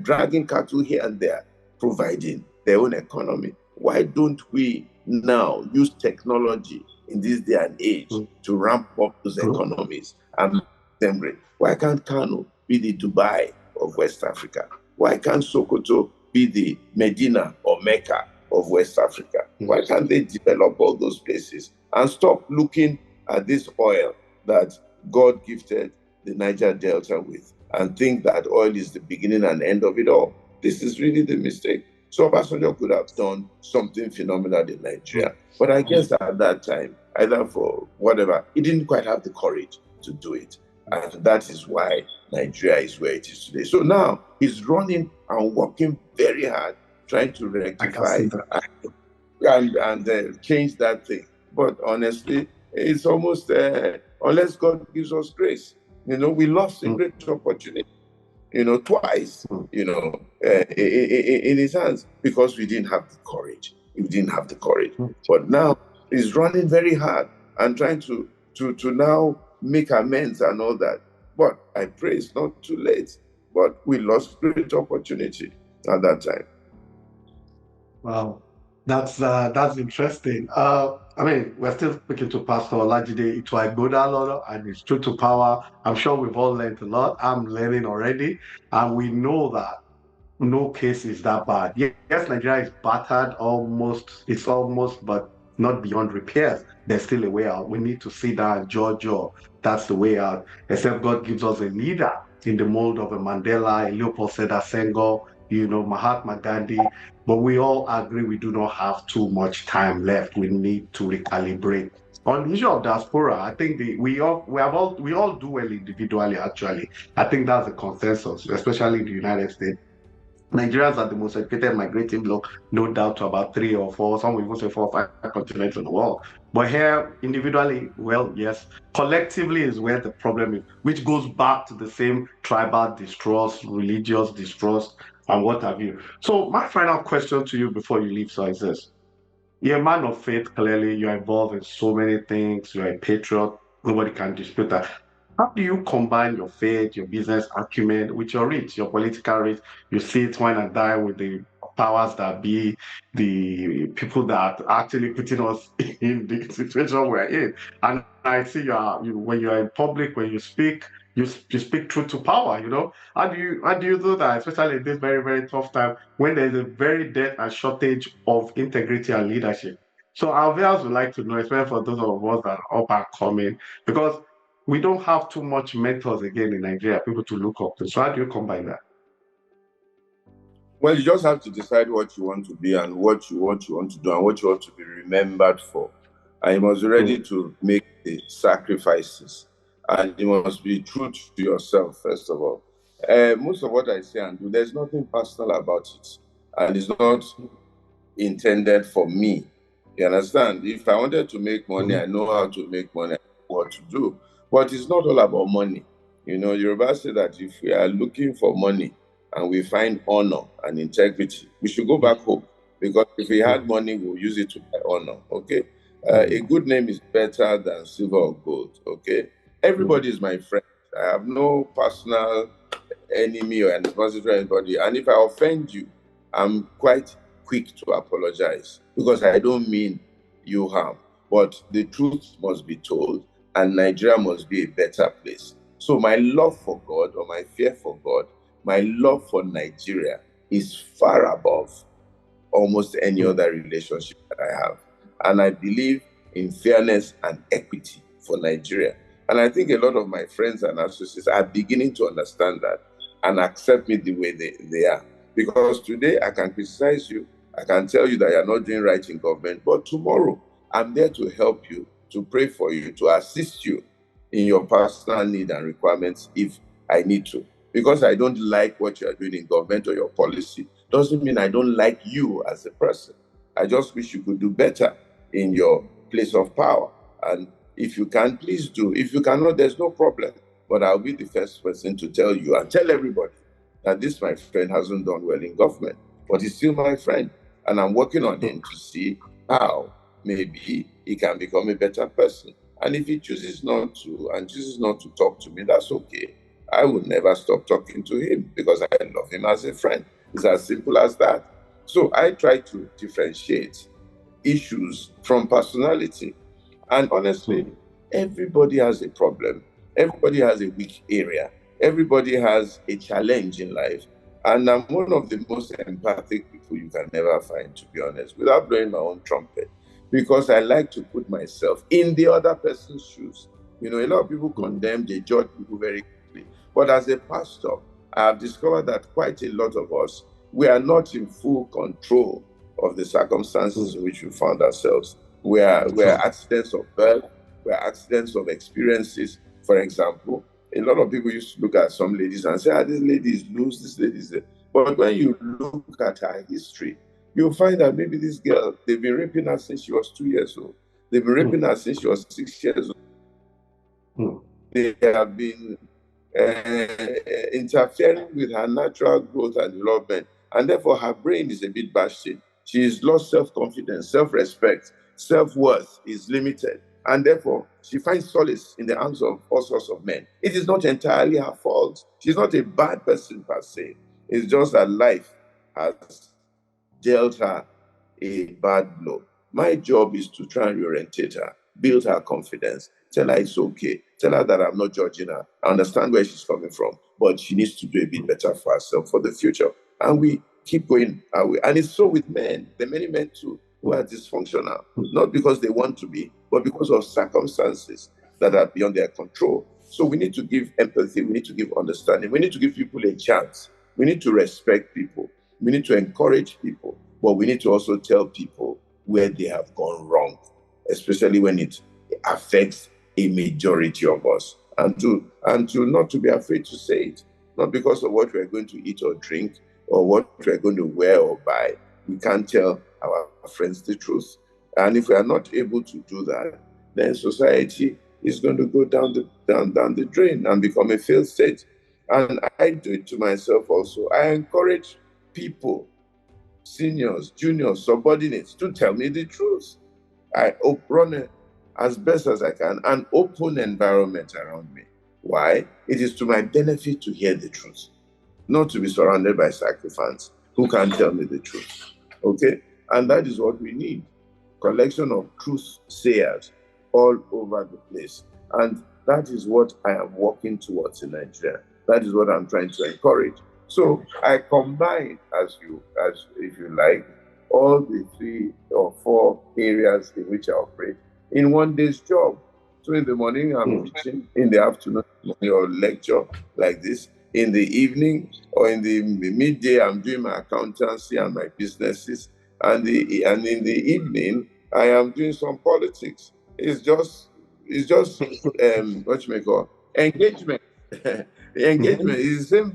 dragging cattle here and there, providing their own economy. Why don't we now use technology in this day and age to ramp up those economies and make them great? Why can't Kano be the Dubai of West Africa? Why can't Sokoto be the Medina or Mecca of West Africa? Why can't they develop all those places and stop looking at this oil that God gifted the Niger Delta with and think that oil is the beginning and end of it all? This is really the mistake. So Obasanjo could have done something phenomenal in Nigeria. But I guess at that time, either for whatever, he didn't quite have the courage to do it. And that is why Nigeria is where it is today. So now he's running and working very hard, trying to rectify and change that thing. But honestly, it's almost, unless God gives us grace, we lost a great opportunity, twice, in his hands, because we didn't have the courage. We didn't have the courage. But now he's running very hard and trying to now make amends and all that. But I pray it's not too late. But we lost great opportunity at that time. Wow, that's interesting. I mean, we're still speaking to Pastor Olajide Ituaigbodalono and his Truth to Power. I'm sure we've all learned a lot. I'm learning already, and we know that no case is that bad. Yes, Nigeria is battered almost. It's almost, but not beyond repairs. There's still a way out. We need to sit down and judge. That's the way out. Except God gives us a leader in the mold of a Mandela, a Leopold Sedar Senghor, Mahatma Gandhi. But we all agree we do not have too much time left. We need to recalibrate. On the issue of diaspora, I think we all do well individually. Actually, I think that's the consensus, especially in the United States. Nigerians are the most educated migrating bloc, no doubt, to about three or four, some will even say 4 or 5 continents in the world. But here, individually, well, yes, collectively is where the problem is, which goes back to the same tribal distrust, religious distrust, and what have you. So, my final question to you before you leave, sir, is this. You're a man of faith, clearly. You're involved in so many things. You're a patriot. Nobody can dispute that. How do you combine your faith, your business acumen with your reach, your political reach? You see it wine and die with the powers that be, the people that are actually putting us in the situation we're in. And I see when you're in public, when you speak, you speak truth to power, How do you do that, especially in this very, very tough time when there's a very dearth and shortage of integrity and leadership? So our viewers would like to know, especially for those of us that are up and coming, because we don't have too much mentors again in Nigeria, people to look up to. So how do you combine that? Well, you just have to decide what you want to be and what you want to do and what you want to be remembered for. And you must be ready to make the sacrifices. And you must be true to yourself, first of all. Most of what I say and do, there's nothing personal about it. And it's not intended for me. You understand? If I wanted to make money, I know how to make money, what to do. But it's not all about money. Yoruba say that if we are looking for money and we find honor and integrity, we should go back home. Because if we had money, we'll use it to buy honor. Okay? A good name is better than silver or gold. Okay? Everybody is my friend. I have no personal enemy or animosity to anybody. And if I offend you, I'm quite quick to apologize because I don't mean you harm. But the truth must be told, and Nigeria must be a better place. So my love for God, or my fear for God, my love for Nigeria is far above almost any other relationship that I have. And I believe in fairness and equity for Nigeria. And I think a lot of my friends and associates are beginning to understand that and accept me the way they are. Because today I can criticize you, I can tell you that you're not doing right in government, but tomorrow I'm there to help you, to pray for you, to assist you in your personal need and requirements if I need to. Because I don't like what you're doing in government or your policy, doesn't mean I don't like you as a person. I just wish you could do better in your place of power. And if you can, please do. If you cannot, there's no problem. But I'll be the first person to tell you and tell everybody that this, my friend, hasn't done well in government, but he's still my friend. And I'm working on him to see how maybe he can become a better person. And if he chooses not to and chooses not to talk to me, that's okay. I will never stop talking to him because I love him as a friend. It's as simple as that. So I try to differentiate issues from personality. And honestly, everybody has a problem. Everybody has a weak area. Everybody has a challenge in life. And I'm one of the most empathic people you can never find, to be honest, without blowing my own trumpet, because I like to put myself in the other person's shoes. A lot of people condemn, they judge people very quickly. But as a pastor, I have discovered that quite a lot of us, we are not in full control of the circumstances in which we found ourselves. We are accidents of birth, we are accidents of experiences. For example, a lot of people used to look at some ladies and say, this lady is loose, this lady is there. But when you look at her history, you'll find that maybe this girl, they've been raping her since she was 2 years old. They've been raping her since she was 6 years old. They have been interfering with her natural growth and development, and therefore her brain is a bit busted. She's lost self-confidence, self-respect, self-worth is limited, and therefore she finds solace in the arms of all sorts of men. It is not entirely her fault. She's not a bad person per se. It's just that life has dealt her a bad blow. My job is to try and reorientate her, build her confidence, tell her it's okay, tell her that I'm not judging her. I understand where she's coming from, but she needs to do a bit better for herself for the future. And we keep going our way. And it's so with men. There are many men too who are dysfunctional, not because they want to be, but because of circumstances that are beyond their control. So we need to give empathy, we need to give understanding, we need to give people a chance, we need to respect people, we need to encourage people, but we need to also tell people where they have gone wrong, especially when it affects a majority of us, and to not to be afraid to say it, not because of what we're going to eat or drink or what we're going to wear or buy. We can't tell our friends the truth. And if we are not able to do that, then society is going to go down the drain and become a failed state. And I do it to myself also. I encourage people, seniors, juniors, subordinates, to tell me the truth. I run as best as I can an open environment around me. Why? It is to my benefit to hear the truth, not to be surrounded by sycophants who can't tell me the truth. Okay? And that is what we need. Collection of truth sayers all over the place. And that is what I am working towards in Nigeria. That is what I'm trying to encourage. So I combine, if you like, all the 3 or 4 areas in which I operate in one day's job. So in the morning, I'm teaching. In the afternoon, or lecture like this. In the evening or in the midday, I'm doing my accountancy and my businesses. And in the evening, I am doing some politics. It's just what you may call engagement. Engagement is the same.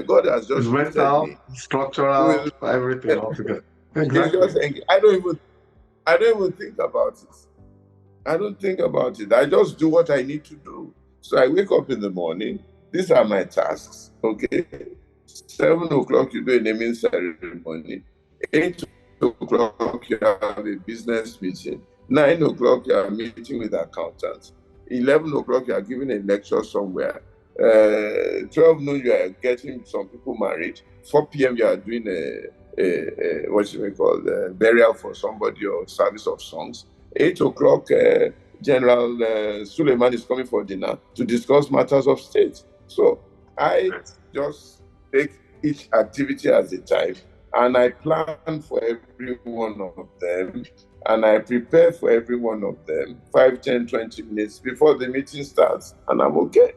God has just It's shifted mental, me. structural, everything altogether. It's Exactly. just I don't even think about it. I don't think about it. I just do what I need to do. So I wake up in the morning. These are my tasks. Okay. 7 o'clock, you do a naming ceremony. 8 o'clock, you have a business meeting. 9 o'clock, you are meeting with accountants. 11 o'clock, you are giving a lecture somewhere. 12 noon, you are getting some people married. 4 p.m., you are doing what you may call burial for somebody or service of songs. 8 o'clock, General Suleiman is coming for dinner to discuss matters of state. So I just take each activity as a time, and I plan for every one of them, and I prepare for every one of them 5, 10, 20 minutes before the meeting starts, and I'm okay.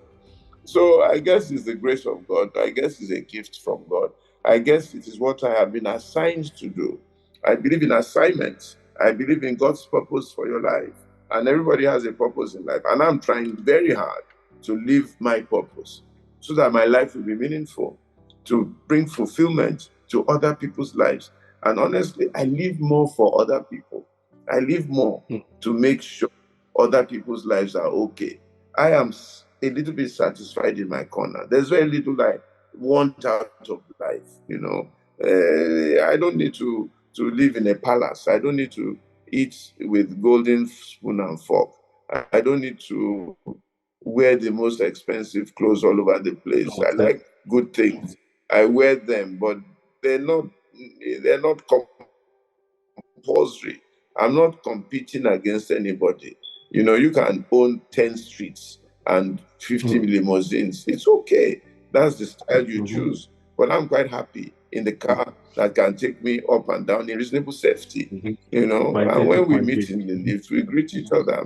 So I guess it's the grace of God. I guess it's a gift from God. I guess it is what I have been assigned to do. I believe in assignments. I believe in God's purpose for your life. And everybody has a purpose in life. And I'm trying very hard to live my purpose so that my life will be meaningful, to bring fulfillment to other people's lives. And honestly, I live more for other people. I live more to make sure other people's lives are okay. I am a little bit satisfied in my corner. There's very little I want out of life, you know. I don't need to live in a palace. I don't need to eat with golden spoon and fork. I don't need to wear the most expensive clothes all over the place. I like good things. I wear them, but they're not compulsory. I'm not competing against anybody. You know, you can own 10 streets and 50 limousines. It's okay. That's the style you choose. But I'm quite happy in the car that can take me up and down in reasonable safety. You know, and when we meet in the lift, we greet each other.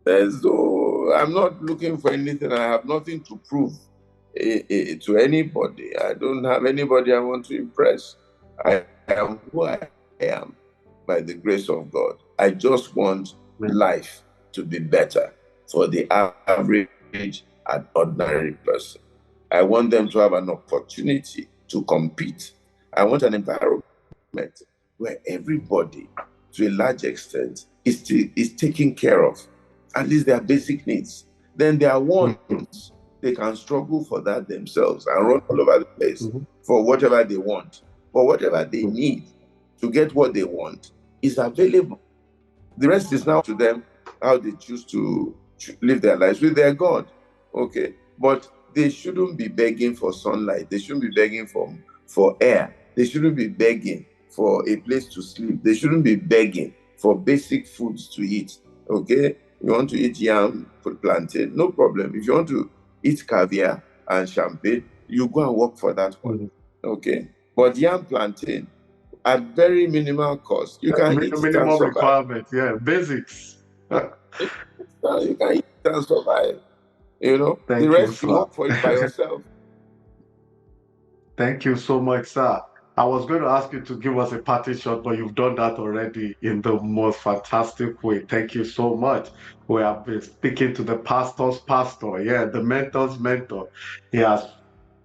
So I'm not looking for anything. I have nothing to prove to anybody. I don't have anybody I want to impress. I am who I am by the grace of God. I just want life to be better for the average and ordinary person. I want them to have an opportunity to compete. I want an environment where everybody to a large extent, is taken care of, at least their basic needs. Then their wants, they can struggle for that themselves and run all over the place for whatever they want. But whatever they need to get what they want is available. The rest is now to them, how they choose to live their lives with their God. Okay, but they shouldn't be begging for sunlight. They shouldn't be begging for air. They shouldn't be begging for a place to sleep. They shouldn't be begging for basic foods to eat. Okay, you want to eat yam, plantain, no problem. If you want to eat caviar and champagne, you go and work for that one. Okay, but yam, plantain, at very minimal cost, you can eat it and Minimum survive. requirements, yeah, basics. You can eat it and survive. You know, the Thank you, rest you sir. work for it by yourself. Thank you so much, sir. I was going to ask you to give us a party shot, but you've done that already in the most fantastic way. Thank you so much. We have been speaking to the pastor's pastor, yeah, the mentor's mentor. He has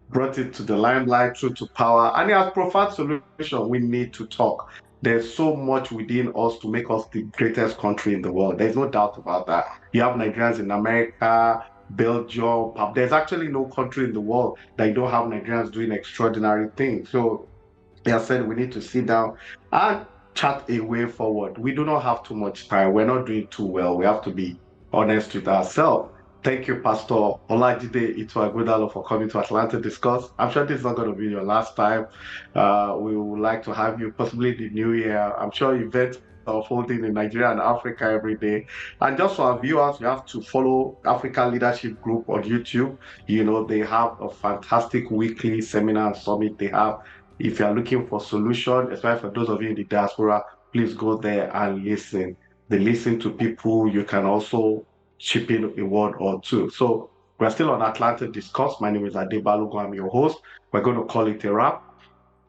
brought it to the limelight, through to power, and he has profound solution. We need to talk. There's so much within us to make us the greatest country in the world. There's no doubt about that. You have Nigerians in America, Belgium. There's actually no country in the world that you don't have Nigerians doing extraordinary things. So he has said we need to sit down and chat a way forward. We do not have too much time. We're not doing too well. We have to be honest with ourselves. Thank you, Pastor Olajide Ituagudalo, for coming to Atlanta to discuss. I'm sure this is not going to be your last time. We would like to have you possibly the new year. I'm sure events are unfolding in Nigeria and Africa every day. And just for our viewers, you have to follow Africa Leadership Group on YouTube. You know, they have a fantastic weekly seminar and summit they have. If you are looking for solution, especially for those of you in the diaspora, please go there and listen. They listen to people. You can also chip in a word or two. So we're still on Atlantic Discuss. My name is Ade Balogun. I'm your host. We're going to call it a wrap.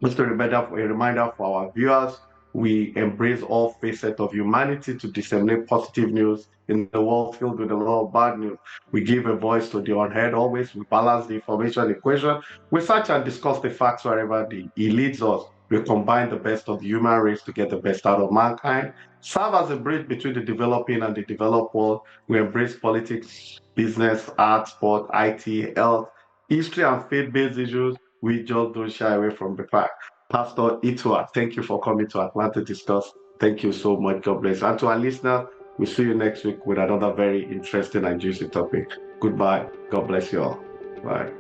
Just a reminder for our viewers, we embrace all facets of humanity to disseminate positive news in the world filled with a lot of bad news. We give a voice to the unheard always. We balance the information equation. We search and discuss the facts wherever it leads us. We combine the best of the human race to get the best out of mankind. Serve as a bridge between the developing and the developed world. We embrace politics, business, art, sport, IT, health, history, and faith-based issues. We just don't shy away from the fact. Pastor Itua, thank you for coming to Atlanta Discuss. Thank you so much. God bless. And to our listeners, we'll see you next week with another very interesting and juicy topic. Goodbye. God bless you all. Bye.